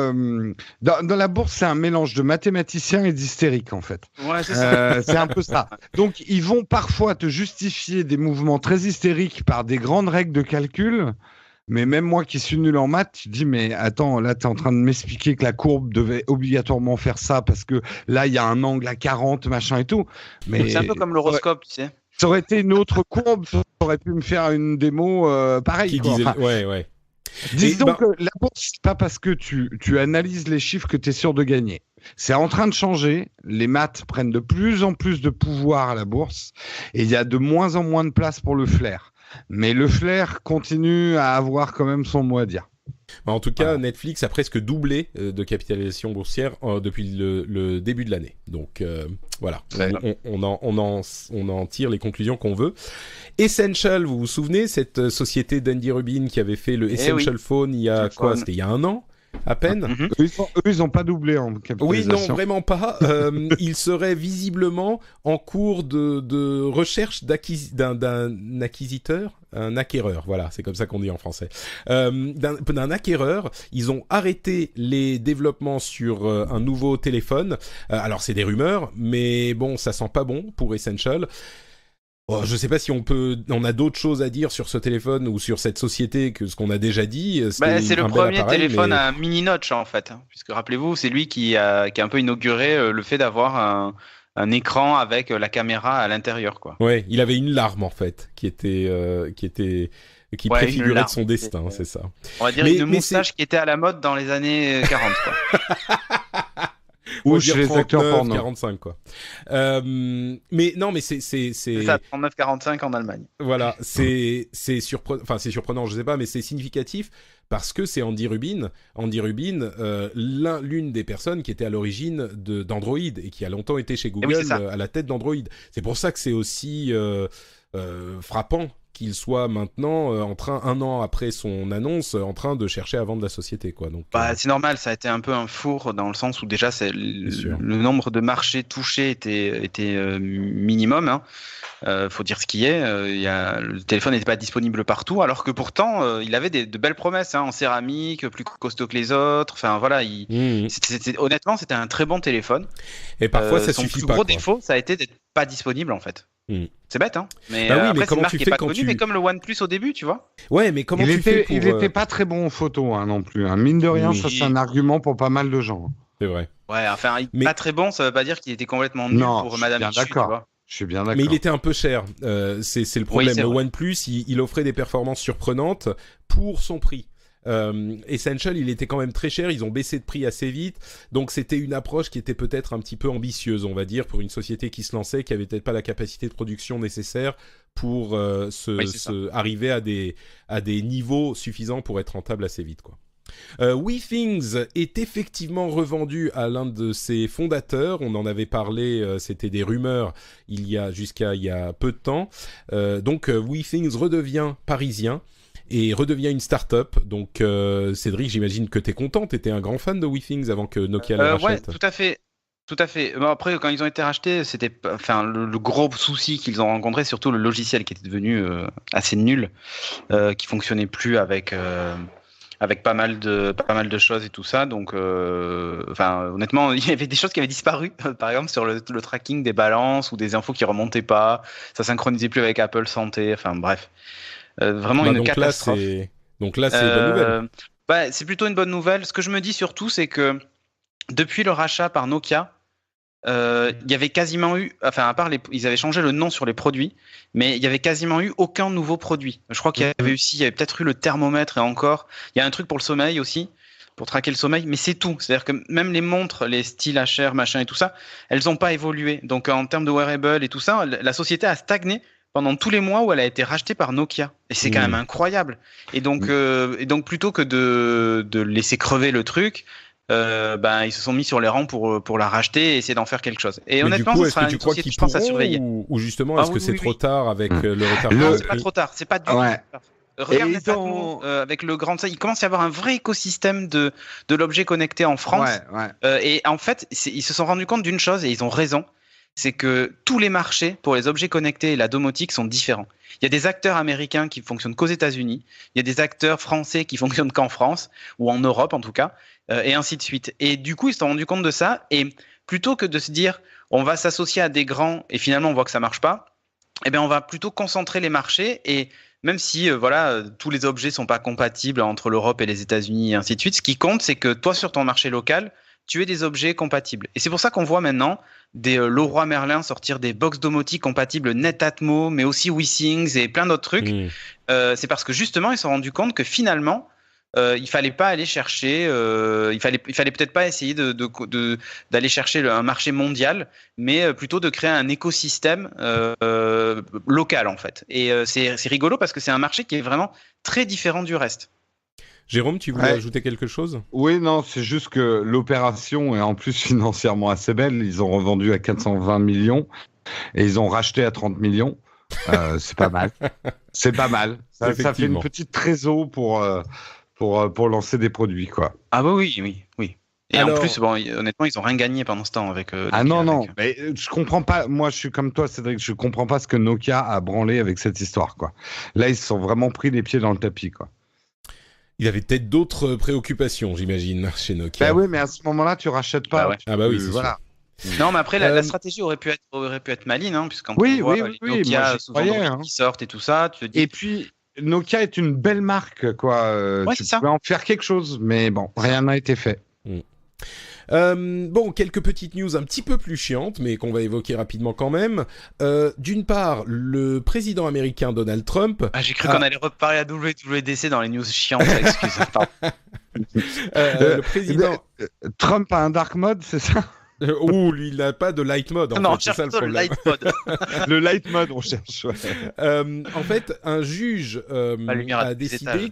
dans la bourse, c'est un mélange de mathématiciens et d'hystériques en fait. Ouais, c'est ça. C'est un peu ça. Donc ils vont parfois te justifier des mouvements très hystériques par des grandes règles de calcul. Mais même moi qui suis nul en maths, tu te dis, mais attends, là, tu es en train de m'expliquer que la courbe devait obligatoirement faire ça parce que là, il y a un angle à 40, machin et tout. Mais c'est un peu comme l'horoscope, tu sais. Ça aurait été une autre courbe, ça aurait pu me faire une démo pareille. Enfin, ouais. Disons que la bourse, c'est pas parce que tu analyses les chiffres que tu es sûr de gagner. C'est en train de changer. Les maths prennent de plus en plus de pouvoir à la bourse et il y a de moins en moins de place pour le flair. Mais le flair continue à avoir quand même son mot à dire. En tout cas, Netflix a presque doublé de capitalisation boursière depuis le début de l'année. Donc voilà, on en tire les conclusions qu'on veut. Essential, vous vous souvenez, cette société d'Andy Rubin qui avait fait le Essential Phone il y a quoi ? C'était il y a un an à peine. Eux, ils n'ont pas doublé en capitalisation. Oui, non, vraiment pas. Ils seraient visiblement en cours de recherche d'un acquisiteur, un acquéreur, voilà, c'est comme ça qu'on dit en français. D'un acquéreur, ils ont arrêté les développements sur un nouveau téléphone. Alors, c'est des rumeurs, mais bon, ça sent pas bon pour Essential. Oh, je sais pas si on a d'autres choses à dire sur ce téléphone ou sur cette société que ce qu'on a déjà dit. C'est le premier téléphone à mini notch en fait, puisque rappelez-vous, c'est lui qui a un peu inauguré le fait d'avoir un écran avec la caméra à l'intérieur, quoi. Ouais, il avait une larme en fait qui préfigurait de son destin, c'est ça. On va dire une moustache qui était à la mode dans les années 40, quoi. Ou chez les acteurs porno. 45 quoi. Mais non, mais c'est ça, 39-45 en Allemagne. Voilà, c'est surprenant, je sais pas, mais c'est significatif parce que c'est Andy Rubin. Andy Rubin, l'une des personnes qui était à l'origine d'Android et qui a longtemps été chez Google à la tête d'Android. C'est pour ça que c'est aussi frappant qu'il soit maintenant un an après son annonce, en train de chercher à vendre la société, quoi. Donc, c'est normal, ça a été un peu un four dans le sens où déjà le nombre de marchés touchés était minimum. Hein. Faut dire ce qui est. Le téléphone n'était pas disponible partout, alors que pourtant il avait de belles promesses en céramique, plus costaud que les autres. Enfin voilà, honnêtement, c'était un très bon téléphone. Et parfois ça suffit pas. Son plus gros défaut, ça a été d'être pas disponible en fait. C'est bête, hein. Mais après, c'est une marque qui est pas connue, mais comme le OnePlus au début, tu vois. Ouais, mais comment tu fais pour... Il était pas très bon en photo, non plus. Mine de rien, ça c'est un argument pour pas mal de gens. C'est vrai. Ouais, enfin, pas très bon, ça veut pas dire qu'il était complètement nul pour Madame Michu, tu vois. Je suis bien d'accord. Mais il était un peu cher. C'est le problème. Le OnePlus, il offrait des performances surprenantes pour son prix. Essential, il était quand même très cher. Ils ont baissé de prix assez vite. Donc, c'était une approche qui était peut-être un petit peu ambitieuse, on va dire, pour une société qui se lançait, qui avait peut-être pas la capacité de production nécessaire pour arriver à des niveaux suffisants pour être rentable assez vite, quoi. WeThings est effectivement revendu à l'un de ses fondateurs. On en avait parlé, c'était des rumeurs jusqu'à il y a peu de temps. Donc WeThings redevient parisien et redevient une start-up. Donc Cédric, j'imagine que t'es content, t'étais un grand fan de WeThings avant que Nokia le rachète. Ouais, tout à fait. Tout à fait. Bon, après, quand ils ont été rachetés, c'était, le gros souci qu'ils ont rencontré, surtout le logiciel qui était devenu assez nul, qui fonctionnait plus avec pas mal de choses et tout ça. Donc, honnêtement, il y avait des choses qui avaient disparu. Par exemple, sur le tracking des balances ou des infos qui remontaient pas. Ça synchronisait plus avec Apple Santé. Enfin, bref. Vraiment une catastrophe. Donc là, c'est une bonne nouvelle. C'est plutôt une bonne nouvelle. Ce que je me dis surtout, c'est que depuis le rachat par Nokia, il y avait quasiment eu, à part ils avaient changé le nom sur les produits, mais il y avait quasiment eu aucun nouveau produit. Je crois qu'il y avait peut-être eu le thermomètre et encore. Il y a un truc pour le sommeil aussi, pour traquer le sommeil, mais c'est tout. C'est-à-dire que même les montres, les styles HR, machin et tout ça, elles n'ont pas évolué. Donc en termes de wearable et tout ça, la société a stagné pendant tous les mois où elle a été rachetée par Nokia. Et c'est quand même incroyable. Et donc plutôt que de laisser crever le truc, ils se sont mis sur les rangs pour la racheter et essayer d'en faire quelque chose. Et mais honnêtement, du coup, ce sera une société, je pense, à surveiller. Ou justement, est-ce que c'est trop tard avec le retard Non, c'est pas trop tard. C'est pas du tout trop tard. Regarde Et avec le grand, il commence à y avoir un vrai écosystème de l'objet connecté en France. Et en fait, ils se sont rendus compte d'une chose et ils ont raison, c'est que tous les marchés pour les objets connectés et la domotique sont différents. Il y a des acteurs américains qui fonctionnent qu'aux États-Unis, il y a des acteurs français qui fonctionnent qu'en France ou en Europe en tout cas, et ainsi de suite. Et du coup, ils se sont rendus compte de ça. Et plutôt que de se dire, on va s'associer à des grands et finalement on voit que ça marche pas, eh bien, on va plutôt concentrer les marchés et même si tous les objets sont pas compatibles entre l'Europe et les États-Unis et ainsi de suite, ce qui compte, c'est que toi, sur ton marché local, tu aies des objets compatibles. Et c'est pour ça qu'on voit maintenant des Leroy Merlin sortir des box domotiques compatibles Netatmo, mais aussi WeSings et plein d'autres trucs. C'est parce que justement, ils se sont rendus compte que finalement, il fallait pas aller chercher, il fallait peut-être pas essayer d'aller chercher un marché mondial, mais plutôt de créer un écosystème local en fait. Et c'est rigolo parce que c'est un marché qui est vraiment très différent du reste. Jérôme, tu voulais ajouter quelque chose ? Oui, non, c'est juste que l'opération est en plus financièrement assez belle. Ils ont revendu à 420 millions et ils ont racheté à 30 millions. C'est pas mal. C'est pas mal. Ça fait une petite trésor pour lancer des produits, quoi. Ah bah oui. Et alors, en plus, honnêtement, ils ont rien gagné pendant ce temps avec. Non. Mais je comprends pas. Moi, je suis comme toi, Cédric. Je comprends pas ce que Nokia a branlé avec cette histoire, quoi. Là, ils se sont vraiment pris les pieds dans le tapis, quoi. Il avait peut-être d'autres préoccupations, j'imagine, chez Nokia. Bah oui, mais à ce moment-là, tu rachètes pas. Ah bah oui, c'est voilà. sûr. Non, mais après, la stratégie aurait pu être maligne, hein, puisqu'en les Nokia sous Android qui sortent et tout ça, tu te dis. Et puis, Nokia est une belle marque, quoi. Tu pouvais en faire quelque chose, mais bon, rien n'a été fait. Quelques petites news un petit peu plus chiantes, mais qu'on va évoquer rapidement quand même. D'une part, le président américain Donald Trump... j'ai cru qu'on allait reparler à WWDC dans les news chiantes, excuse. Le président... Trump a un dark mode, c'est ça? Lui, il n'a pas de light mode. Non, on cherche le light mode. Le light mode, on cherche. En fait, un juge a décidé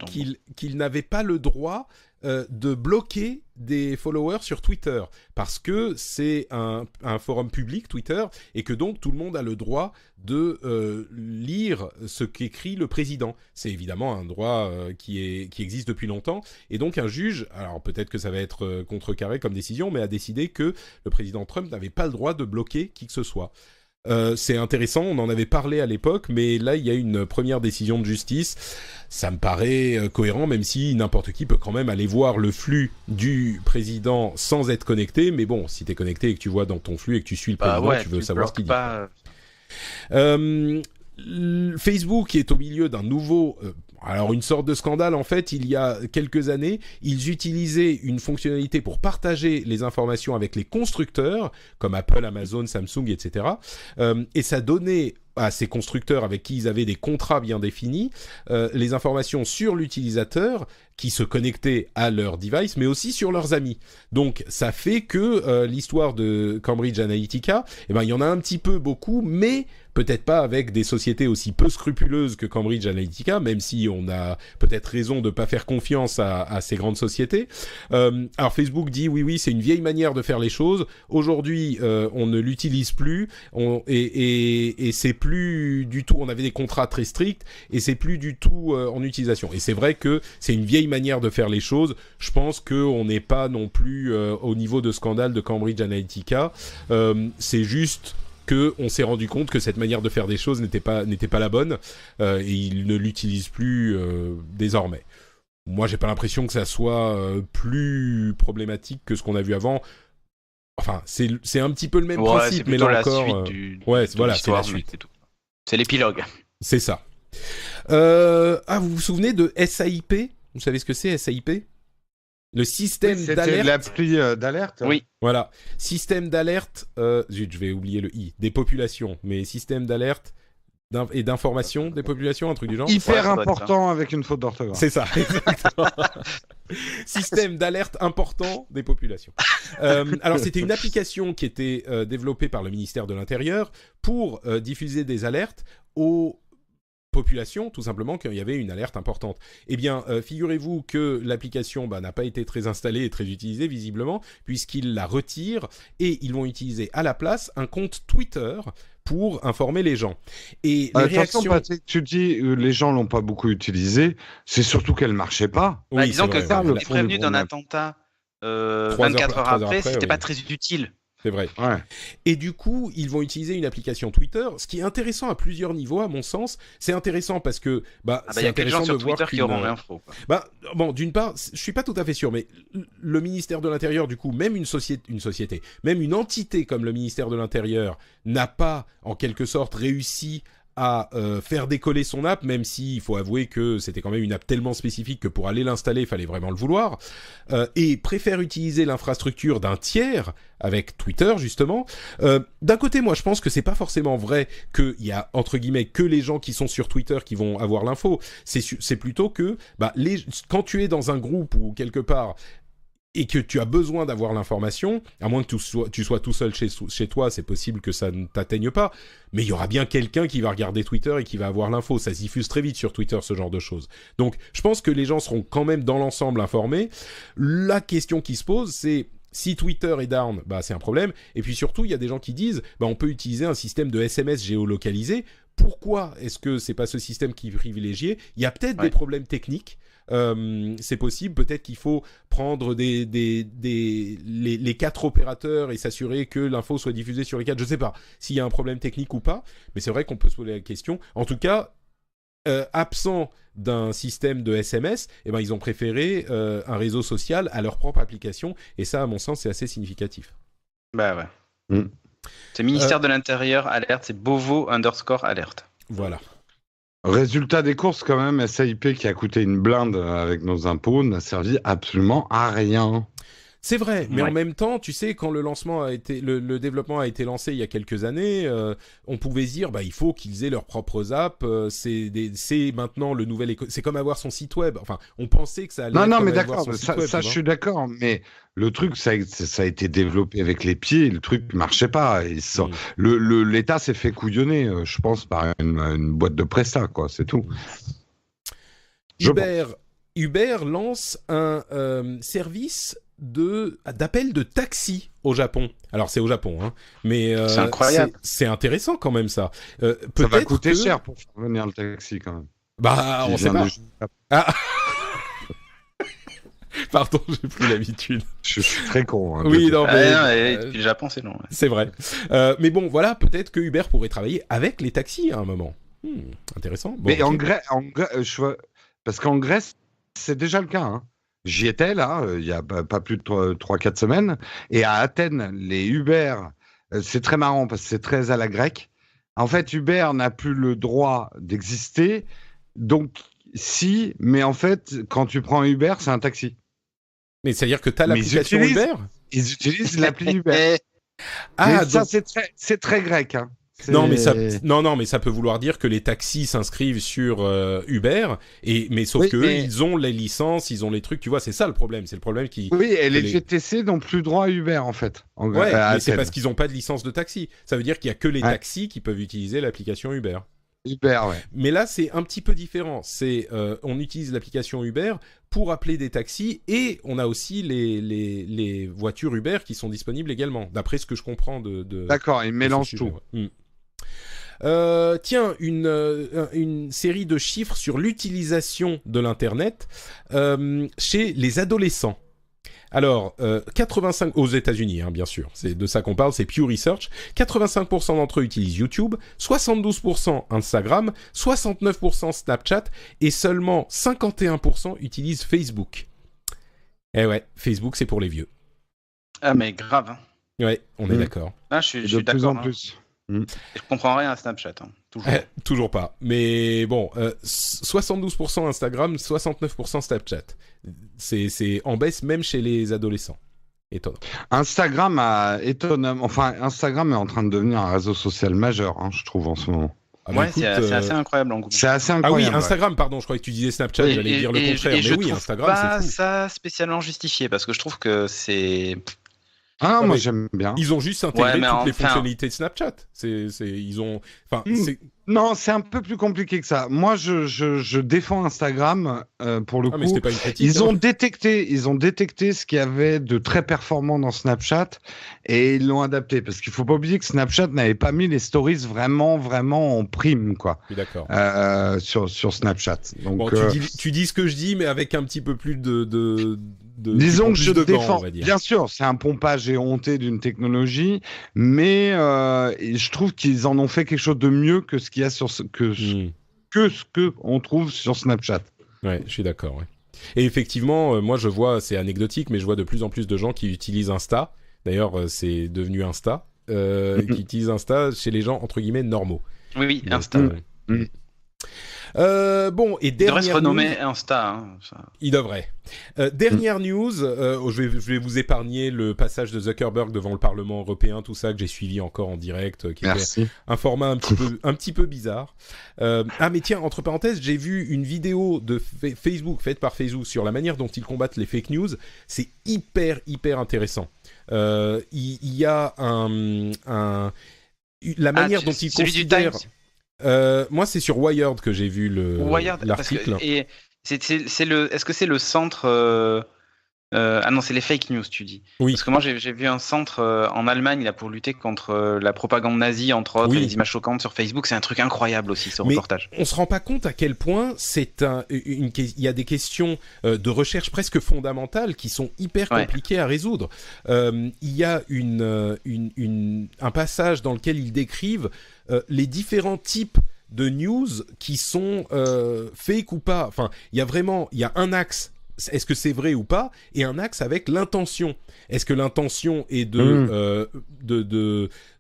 qu'il n'avait pas le droit de bloquer des followers sur Twitter parce que c'est un forum public Twitter et que donc tout le monde a le droit de lire ce qu'écrit le président. C'est évidemment un droit qui existe depuis longtemps et donc un juge, alors peut-être que ça va être contrecarré comme décision, mais a décidé que le président Trump n'avait pas le droit de bloquer qui que ce soit. C'est intéressant, on en avait parlé à l'époque, mais là il y a une première décision de justice. Ça me paraît cohérent, même si n'importe qui peut quand même aller voir le flux du président sans être connecté. Mais bon, si t'es connecté et que tu vois dans ton flux et que tu suis le président, tu veux savoir ce qu'il dit. Facebook est au milieu d'un nouveau... alors une sorte de scandale en fait, il y a quelques années, ils utilisaient une fonctionnalité pour partager les informations avec les constructeurs, comme Apple, Amazon, Samsung, etc. Et ça donnait à ces constructeurs avec qui ils avaient des contrats bien définis, les informations sur l'utilisateur qui se connectaient à leur device, mais aussi sur leurs amis. Donc ça fait que l'histoire de Cambridge Analytica, il y en a un petit peu beaucoup, mais peut-être pas avec des sociétés aussi peu scrupuleuses que Cambridge Analytica, même si on a peut-être raison de ne pas faire confiance à ces grandes sociétés. Alors Facebook dit oui, c'est une vieille manière de faire les choses. Aujourd'hui, on ne l'utilise plus, et c'est plus du tout. On avait des contrats très stricts et c'est plus du tout en utilisation. Et c'est vrai que c'est une vieille manière de faire les choses. Je pense qu'on n'est pas non plus au niveau de scandale de Cambridge Analytica. C'est juste qu'on s'est rendu compte que cette manière de faire des choses n'était pas la bonne et ils ne l'utilisent plus désormais. Moi, j'ai pas l'impression que ça soit plus problématique que ce qu'on a vu avant. Enfin, c'est un petit peu le même principe, mais là encore... c'est la suite. C'est l'épilogue. C'est ça. Vous vous souvenez de SAIP ? Vous savez ce que c'est, SAIP ? Le système d'alerte. C'était l'appli d'alerte. Oui. Voilà. Système d'alerte. Je vais oublier le i. Des populations, mais système d'alerte et d'information des populations, un truc du genre. Hyper important avec une faute d'orthographe. C'est ça. Exactement. Système d'alerte important des populations. Alors, c'était une application qui était développée par le ministère de l'Intérieur pour diffuser des alertes aux population, tout simplement, qu'il y avait une alerte importante. Eh bien, figurez-vous que l'application n'a pas été très installée et très utilisée, visiblement, puisqu'ils la retirent et ils vont utiliser à la place un compte Twitter pour informer les gens. Et les réactions... Patrick, tu dis les gens l'ont pas beaucoup utilisée, c'est surtout qu'elle marchait pas. Oui, disons que ça, on est prévenu d'un attentat 24 heures après, c'était pas très utile. C'est vrai. Ouais. Et du coup, ils vont utiliser une application Twitter, ce qui est intéressant à plusieurs niveaux, à mon sens. C'est intéressant parce que c'est intéressant de voir qui auront l'info. Bon, d'une part, je suis pas tout à fait sûr, mais le ministère de l'Intérieur, du coup, même une société, même une entité comme le ministère de l'Intérieur n'a pas, en quelque sorte, réussi à faire décoller son app, même s'il faut avouer que c'était quand même une app tellement spécifique que pour aller l'installer, il fallait vraiment le vouloir, et préfère utiliser l'infrastructure d'un tiers, avec Twitter justement. D'un côté, moi je pense que c'est pas forcément vrai qu'il y a, entre guillemets, que les gens qui sont sur Twitter qui vont avoir l'info, c'est plutôt que quand tu es dans un groupe ou quelque part, et que tu as besoin d'avoir l'information, à moins que tu sois tout seul chez toi, c'est possible que ça ne t'atteigne pas, mais il y aura bien quelqu'un qui va regarder Twitter et qui va avoir l'info. Ça se diffuse très vite sur Twitter, ce genre de choses. Donc, je pense que les gens seront quand même dans l'ensemble informés. La question qui se pose, c'est si Twitter est down, c'est un problème. Et puis surtout, il y a des gens qui disent, on peut utiliser un système de SMS géolocalisé. Pourquoi est-ce que c'est pas ce système qui est privilégié ? Il y a peut-être des problèmes techniques. C'est possible, peut-être qu'il faut prendre les 4 opérateurs et s'assurer que l'info soit diffusée sur les 4. Je sais pas s'il y a un problème technique ou pas, mais c'est vrai qu'on peut se poser la question. En tout cas, absent d'un système de SMS, ils ont préféré un réseau social à leur propre application, et ça, à mon sens, c'est assez significatif. Ouais. C'est ministère de l'Intérieur, alerte, c'est Bovo_alerte. Voilà. Résultat des courses, quand même, SAIP qui a coûté une blinde avec nos impôts n'a servi absolument à rien. C'est vrai, mais en même temps, tu sais, quand le développement a été lancé il y a quelques années, on pouvait se dire, il faut qu'ils aient leurs propres apps. C'est maintenant le nouvel c'est comme avoir son site web. Enfin, on pensait que ça allait. Non, mais d'accord, ça je suis d'accord. Mais le truc, ça a été développé avec les pieds. Le truc marchait pas. L'État s'est fait couillonner, je pense, par une boîte de prestat, quoi. C'est tout. Uber lance un service d'appel de taxi au Japon. Alors c'est au Japon, mais c'est incroyable. C'est intéressant quand même ça. Ça va coûter cher pour faire venir le taxi quand même. On sait pas. Ah. Pardon, j'ai plus l'habitude. Je suis très con. Oui, non, mais depuis le Japon, c'est long. Ouais. C'est vrai. Mais bon, voilà, peut-être que Uber pourrait travailler avec les taxis à un moment. Intéressant. Bon, mais en Grèce, parce qu'en Grèce, c'est déjà le cas. J'y étais là, il y a pas plus de 3-4 semaines, et à Athènes, les Uber, c'est très marrant parce que c'est très à la grecque. En fait, Uber n'a plus le droit d'exister, donc mais en fait, quand tu prends Uber, c'est un taxi. Mais c'est-à-dire que tu as l'application Uber ? Ils utilisent l'appli Uber. Ça, c'est très grec. Non, mais ça peut vouloir dire que les taxis s'inscrivent sur Uber, mais sauf ils ont les licences, ils ont les trucs, tu vois, c'est ça le problème. C'est le problème qui. Oui, et les GTC n'ont plus droit à Uber en fait. Mais c'est parce qu'ils n'ont pas de licence de taxi. Ça veut dire qu'il y a que les taxis qui peuvent utiliser l'application Uber. Mais là, c'est un petit peu différent. On utilise l'application Uber pour appeler des taxis, et on a aussi les voitures Uber qui sont disponibles également, d'après ce que je comprends de D'accord, ils mélangent tout. Tiens, une série de chiffres sur l'utilisation de l'Internet chez les adolescents. Alors, 85 aux États-Unis, bien sûr, c'est de ça qu'on parle, c'est Pew Research. 85% d'entre eux utilisent YouTube, 72% Instagram, 69% Snapchat et seulement 51% utilisent Facebook. Eh ouais, Facebook, c'est pour les vieux. Ah mais grave. Ouais, on est d'accord. Ah, je suis d'accord. De plus en plus. Je comprends rien à Snapchat, toujours. Toujours pas. Mais bon, 72% Instagram, 69% Snapchat. C'est en baisse même chez les adolescents. Étonnant. Instagram est en train de devenir un réseau social majeur, je trouve, en ce moment. Ah bah Ouais, écoute, c'est assez incroyable l'engouement. C'est assez ah oui, incroyable. Instagram, pardon, je croyais que tu disais Snapchat, Oui, j'allais dire le contraire. et je Mais oui, trouve Instagram, pas c'est fou. ça spécialement justifié parce que je trouve que c'est. Ah, Non, moi mais j'aime bien. ils ont juste Ouais, intégré mais toutes les enfin. fonctionnalités de Snapchat. Ils ont, enfin, Hmm. c'est, Non, c'est un peu plus compliqué que ça. Moi, je défends Instagram pour le ah mais coup. c'était pas une critique. Ils ont détecté ce qu'il y avait de très performant dans Snapchat et ils l'ont adapté parce qu'il faut pas oublier que Snapchat n'avait pas mis les stories vraiment en prime quoi Je suis d'accord. sur Snapchat. Donc Bon, tu dis ce que je dis, mais avec un petit peu plus tu disons prends que plus je de gants, défends. on va dire. Bien sûr, c'est un pompage éhonté d'une technologie, mais et je trouve qu'ils en ont fait quelque chose de mieux que ce qu'il y a sur Hmm. ce que on trouve sur Snapchat. Ouais, je suis d'accord. Ouais. Et effectivement, moi je vois, c'est anecdotique, mais je vois de plus en plus de gens qui utilisent Insta. D'ailleurs, c'est devenu Insta, qui utilisent Insta chez les gens entre guillemets normaux. Oui, Donc, Insta. bon, et Il devrait se dernière renommer news, Insta. Hein, ça. il devrait. Dernière news, je vais vous épargner le passage de Zuckerberg devant le Parlement européen, tout ça que j'ai suivi encore en direct, qui était Merci. un format un petit peu bizarre. Ah mais tiens, entre parenthèses, j'ai vu une vidéo de Facebook faite par Facebook sur la manière dont ils combattent les fake news. C'est hyper intéressant. Il y a la manière dont ils celui du considèrent. Times. Moi, c'est sur Wired que j'ai vu Wired, l'article. et c'est le. Est-ce que c'est le centre ah non, c'est les fake news, tu dis. Oui. Parce que moi, j'ai vu un centre en Allemagne là pour lutter contre la propagande nazie, entre autres, Oui. et les images choquantes sur Facebook. C'est un truc incroyable aussi, ce Mais reportage. on se rend pas compte à quel point il y a des questions de recherche presque fondamentales qui sont hyper compliquées à résoudre. Il y a un passage dans lequel ils décrivent les différents types de news qui sont fake ou pas. Enfin, il y a un axe. Est-ce que c'est vrai ou pas, et un axe avec l'intention. Est-ce que l'intention est de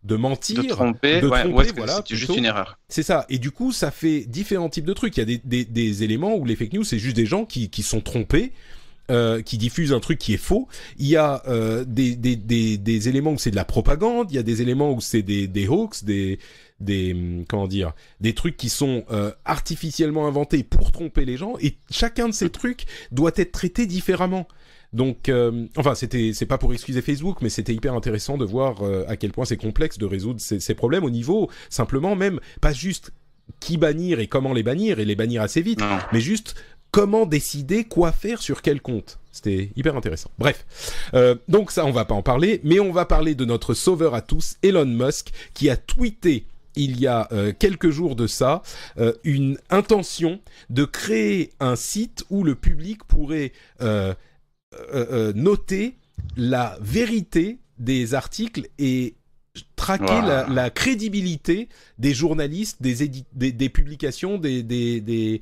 mentir, de tromper, ou est-ce que c'est juste une erreur? C'est ça. Et du coup, ça fait différents types de trucs. Il y a des éléments où les fake news, c'est juste des gens qui sont trompés, qui diffusent un truc qui est faux. Il y a des éléments où c'est de la propagande. Il y a des éléments où c'est des hoax, des trucs qui sont artificiellement inventés pour tromper les gens, et chacun de ces trucs doit être traité différemment. Donc, enfin, c'est pas pour excuser Facebook, mais c'était hyper intéressant de voir à quel point c'est complexe de résoudre ces problèmes au niveau, simplement, même, pas juste qui bannir et comment les bannir, et les bannir assez vite, mais juste comment décider quoi faire sur quel compte. C'était hyper intéressant. Bref, donc ça, on va pas en parler, mais on va parler de notre sauveur à tous, Elon Musk, qui a tweeté il y a quelques jours de ça, une intention de créer un site où le public pourrait noter la vérité des articles et traquer la crédibilité des journalistes, des publications, des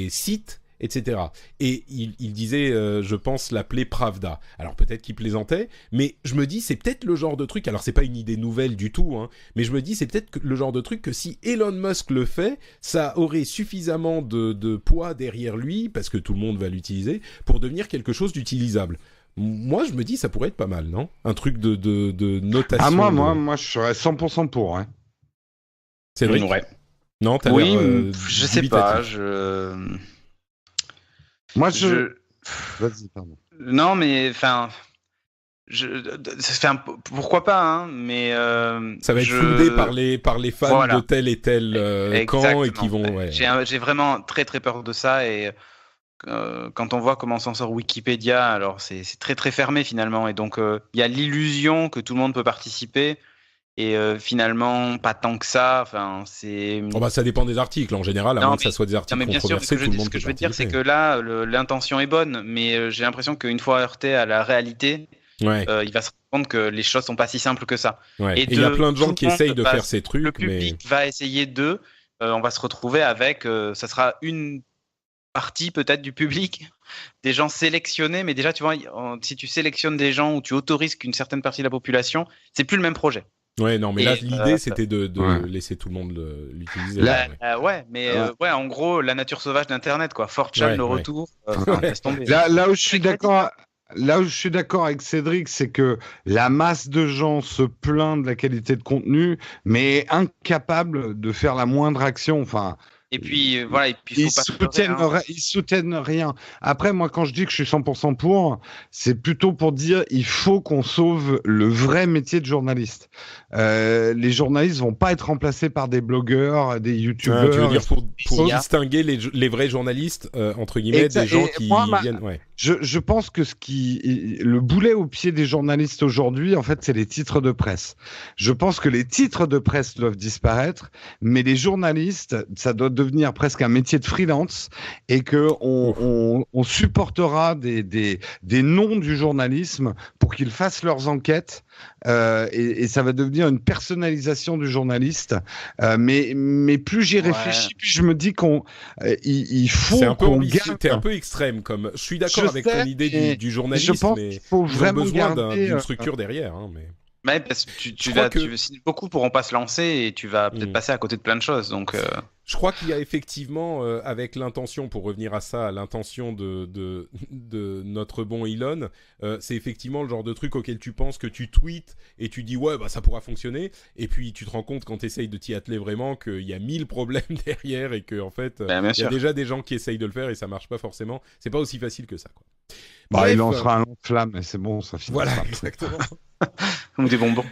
sites, etc. Et il disait, je pense, l'appeler Pravda. Alors peut-être qu'il plaisantait, mais je me dis, c'est peut-être le genre de truc, alors c'est pas une idée nouvelle du tout, hein, mais je me dis, c'est peut-être le genre de truc que si Elon Musk le fait, ça aurait suffisamment de poids derrière lui, parce que tout le monde va l'utiliser, pour devenir quelque chose d'utilisable. Moi, je me dis, ça pourrait être pas mal, non? Un truc de notation. Ah, moi, je serais 100% pour, hein. C'est vrai? Ouais. Non, t'as oui, l'air, je sais pas, Moi, Vas-y, pardon. Non, mais enfin, pourquoi pas, hein, mais ça va être floudé par les fans de tel et tel camp, et qui vont. Ouais. J'ai vraiment très peur de ça, et quand on voit comment s'en sort Wikipédia, alors c'est très fermé finalement, et donc il y a l'illusion que tout le monde peut participer. Et finalement, pas tant que ça. Enfin, c'est. Oh bah, ça dépend des articles. En général, à moins que ça soit des articles controversés, tout le monde peut participer. Ce que je veux dire, c'est que là, l'intention est bonne, mais j'ai l'impression qu'une fois heurté à la réalité, il va se rendre compte que les choses sont pas si simples que ça. Ouais. Et il y a plein de gens qui essayent de faire ces trucs. Le public va essayer on va se retrouver avec. Ça sera une partie peut-être du public, des gens sélectionnés, mais déjà, tu vois, si tu sélectionnes des gens ou tu autorises qu'une certaine partie de la population, c'est plus le même projet. Ouais, non, mais là, l'idée, c'était de laisser tout le monde l'utiliser. En gros, la nature sauvage d'Internet, quoi. 4chan, le retour, laisse tomber. Là où je suis d'accord là où je suis d'accord avec Cédric, c'est que la masse de gens se plaint de la qualité de contenu, mais est incapable de faire la moindre action. Enfin, Et puis voilà, et puis ils faut pas se leurrer, hein. ils soutiennent rien. Après, moi, quand je dis que je suis 100% pour, c'est plutôt pour dire il faut qu'on sauve le vrai métier de journaliste. Les journalistes vont pas être remplacés par des blogueurs, des youtubeurs. Tu veux dire pour IA. distinguer les vrais journalistes, entre guillemets, Exa- des gens et qui moi, viennent... Ouais. Je pense que le boulet au pied des journalistes aujourd'hui, en fait, c'est les titres de presse. Je pense que les titres de presse doivent disparaître, mais les journalistes, ça doit devenir presque un métier de freelance et que on supportera des noms du journalisme pour qu'ils fassent leurs enquêtes. Et ça va devenir une personnalisation du journaliste. Mais plus j'y réfléchis, plus je me dis il faut C'est un peu qu'on ambitieux, garde. t'es un peu extrême comme. Je suis d'accord avec ton idée du journalisme, je pense mais qu'il faut ils ont vraiment besoin garder, d'une structure derrière. Hein, mais... Ouais, parce que Je crois que- beaucoup pourront pas se lancer et tu vas peut-être passer à côté de plein de choses. Donc, Je crois qu'il y a effectivement, avec l'intention, pour revenir à ça, l'intention de notre bon Elon, c'est effectivement le genre de truc auquel tu penses que tu tweets et tu dis ouais, bah ça pourra fonctionner, et puis tu te rends compte quand tu essayes de t'y atteler vraiment qu'il y a 1000 problèmes derrière et qu'en fait, bien il y a sûr. déjà des gens qui essayent de le faire et ça marche pas forcément. C'est pas aussi facile que ça, quoi. Bah, Bref, il lancera un lance-flamme et c'est bon, ça finit. voilà, exactement. Comme des bonbons.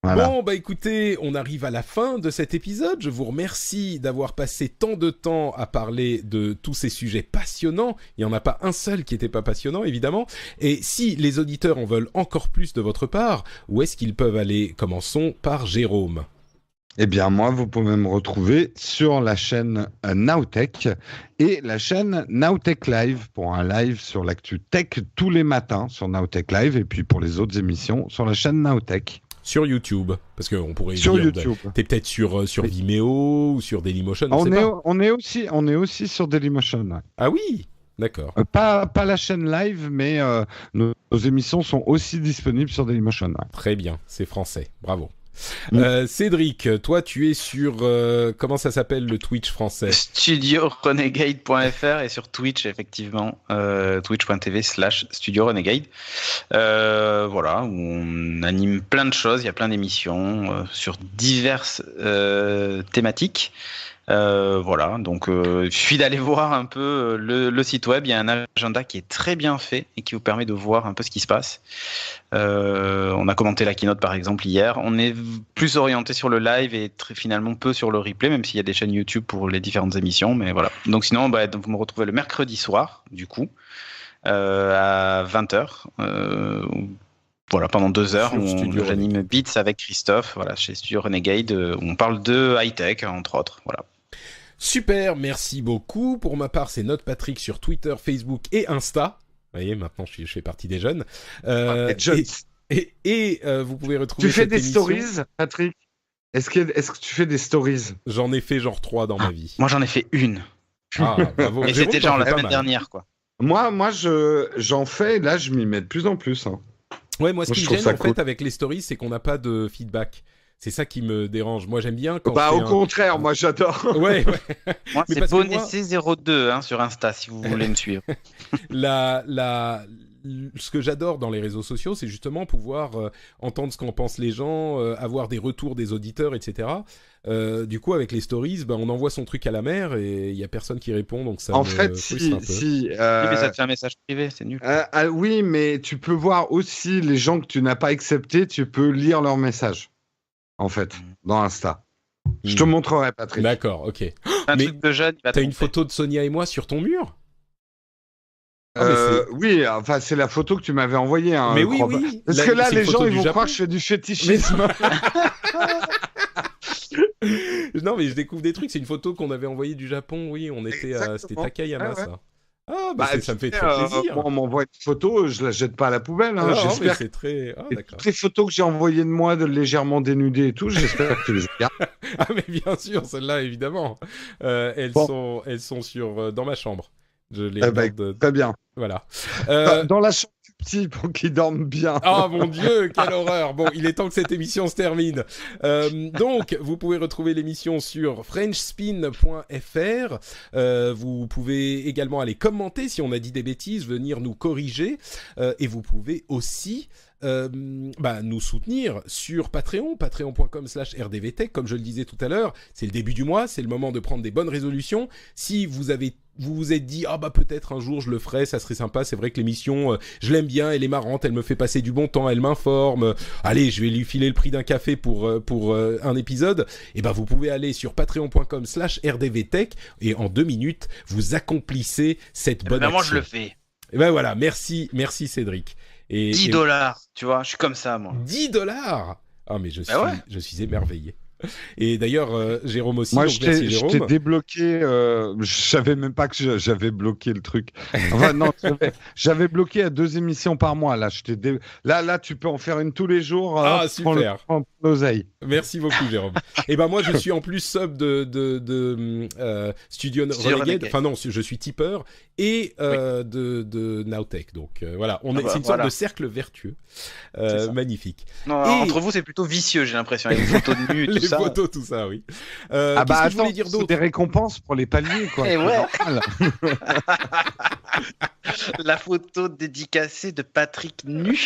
Voilà. Bon, bah écoutez, on arrive à la fin de cet épisode. Je vous remercie d'avoir passé tant de temps à parler de tous ces sujets passionnants. Il n'y en a pas un seul qui n'était pas passionnant, évidemment. Et si les auditeurs en veulent encore plus de votre part, où est-ce qu'ils peuvent aller? Commençons par Jérôme. Eh bien, moi, vous pouvez me retrouver sur la chaîne Nowtech et la chaîne Nowtech Live pour un live sur l'actu tech tous les matins sur Nowtech Live et puis pour les autres émissions sur la chaîne Nowtech. Sur YouTube, parce qu'on pourrait Sur dire, YouTube. T'es peut-être sur Vimeo ou sur Dailymotion, on sait pas. On est aussi sur Dailymotion. Ouais. Ah oui, d'accord. Pas la chaîne live, mais nos émissions sont aussi disponibles sur Dailymotion. Ouais. Très bien, c'est français, bravo. Mm. Cédric, toi tu es sur, comment ça s'appelle le Twitch français? StudioRenegade.fr et sur Twitch, effectivement, twitch.tv/Studio Renegade. Voilà, où on anime plein de choses, il y a plein d'émissions sur diverses thématiques. Voilà, donc il suffit d'aller voir un peu le site web. Il y a un agenda qui est très bien fait et qui vous permet de voir un peu ce qui se passe. On a commenté la keynote par exemple hier. On est plus orienté sur le live et finalement peu sur le replay, même s'il y a des chaînes YouTube pour les différentes émissions. Mais voilà. Donc sinon, donc vous me retrouvez le mercredi soir, du coup, à 20h. Voilà, pendant 2 heures, j'anime Beats avec Christophe, voilà, chez Studio Renegade, où on parle de high-tech, entre autres. Voilà. Super, merci beaucoup. Pour ma part, c'est Note Patrick sur Twitter, Facebook et Insta. Vous voyez, maintenant je fais partie des jeunes. Et vous pouvez retrouver. Tu fais des émission. stories, Patrick? Est-ce que tu fais des stories? J'en ai fait genre 3 dans ma vie. Moi, j'en ai fait une. Ah, bravo. Et c'était genre la semaine dernière, quoi. Moi, j'en fais. Là, je m'y mets de plus en plus. Hein. Ouais, moi, ce qui me gêne en cool. fait avec les stories, c'est qu'on n'a pas de feedback. C'est ça qui me dérange. Moi, j'aime bien quand. Bah, au contraire, moi, j'adore. Ouais. Moi, Mais c'est Bonessé02 hein, sur Insta, si vous voulez me suivre. Ce que j'adore dans les réseaux sociaux, c'est justement pouvoir entendre ce qu'en pensent les gens, avoir des retours des auditeurs, etc. Du coup, avec les stories, on envoie son truc à la mer et il y a personne qui répond, donc ça. En fait, si Oui, mais ça te fait un message privé, c'est nul. oui, mais tu peux voir aussi les gens que tu n'as pas acceptés, tu peux lire leurs messages. En fait, dans Insta. Je te montrerai, Patrick. D'accord, ok. Un mais truc de jeune. t'as une photo de Sonia et moi sur ton mur? Oui, enfin c'est la photo que tu m'avais envoyée. Hein, mais oui. Parce que là, les gens ils vont croire que je fais du fétichisme. Non, mais je découvre des trucs. C'est une photo qu'on avait envoyée du Japon. Oui, on était c'était Takayama, ça. Ah, ça me fait très plaisir. Moi, on m'envoie une photo, je la jette pas à la poubelle. Hein. Non, j'espère. c'est très. Ah, d'accord. Toutes les photos que j'ai envoyées de moi, de légèrement dénudé et tout, j'espère que tu les regardes. Ah, mais bien sûr, celles-là, évidemment. Elles sont sur dans ma chambre. Je les regarde. Très bien. Voilà. Dans la chambre du petits pour qu'ils dorment bien. Oh mon Dieu, quelle horreur. Bon, il est temps que cette émission se termine. Donc, vous pouvez retrouver l'émission sur frenchspin.fr. Vous pouvez également aller commenter si on a dit des bêtises, venir nous corriger. Et vous pouvez aussi nous soutenir sur Patreon, patreon.com/rdvtech. Comme je le disais tout à l'heure, c'est le début du mois, c'est le moment de prendre des bonnes résolutions. Si vous vous êtes dit peut-être un jour je le ferai, ça serait sympa, c'est vrai que l'émission je l'aime bien, elle est marrante, elle me fait passer du bon temps, elle m'informe, allez je vais lui filer le prix d'un café pour un épisode, et vous pouvez aller sur patreon.com/rdvtech et en 2 minutes vous accomplissez cette bonne action. Moi je le fais. Et voilà, merci Cédric. Et, $10, tu vois, je suis comme ça moi. $10 Ah mais je suis émerveillé. Et d'ailleurs, Jérôme aussi. Moi, donc merci, Jérôme. je t'ai débloqué. Je savais même pas que j'avais bloqué le truc. Enfin, non, j'avais bloqué à 2 émissions par mois. Là, là, tu peux en faire une tous les jours. Ah, super. Prends l'oseille. Merci beaucoup, Jérôme. Et moi, je suis en plus sub de Studio Renegade. Enfin non, je suis tipeur et de Nowtech. Donc voilà, c'est une sorte de cercle vertueux. Magnifique. Non, entre vous, c'est plutôt vicieux, j'ai l'impression. Avec les photos de nu et tout ça. Les photos, tout ça, oui. Attends, je voulais dire d'autres. Des récompenses pour les paliers, quoi. Et la photo dédicacée de Patrick nu.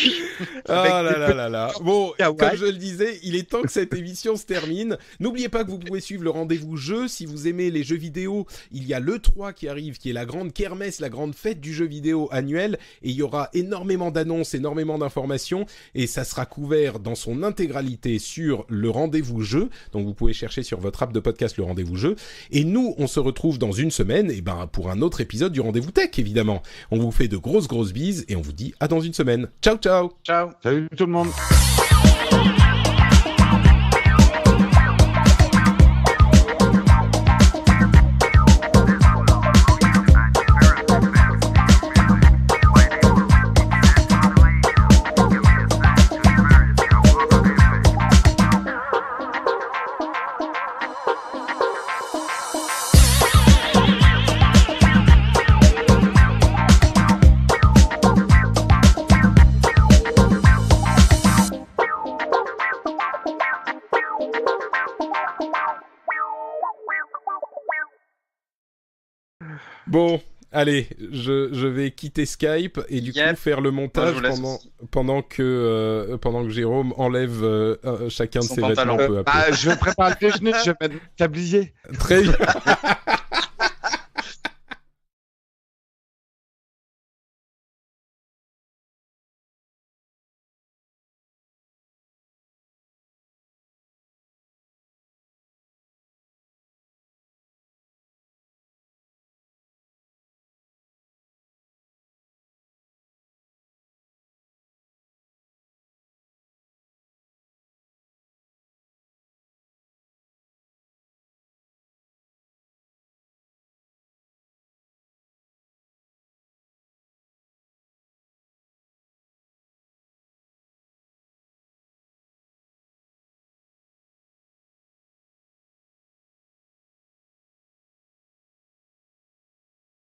Ah là. Bon, comme je le disais, il est temps que cette émission se termine. N'oubliez pas que vous pouvez suivre le rendez-vous jeu. Si vous aimez les jeux vidéo, il y a l'E3 qui arrive, qui est la grande kermesse, la grande fête du jeu vidéo annuel. Et il y aura énormément d'annonces, énormément d'informations. Et ça sera couvert dans son intégralité sur le rendez-vous jeu. Donc vous pouvez chercher sur votre app de podcast le rendez-vous jeu. Et nous, on se retrouve dans une semaine pour un autre épisode du rendez-vous tech, évidemment. On vous fait de grosses bises et on vous dit à dans une semaine. Ciao. Ciao. Salut tout le monde. Bon, allez, je vais quitter Skype et du coup faire le montage pendant que Jérôme enlève chacun de ses vêtements peu à peu. Je vais préparer le déjeuner, je vais mettre le tablier. Très bien.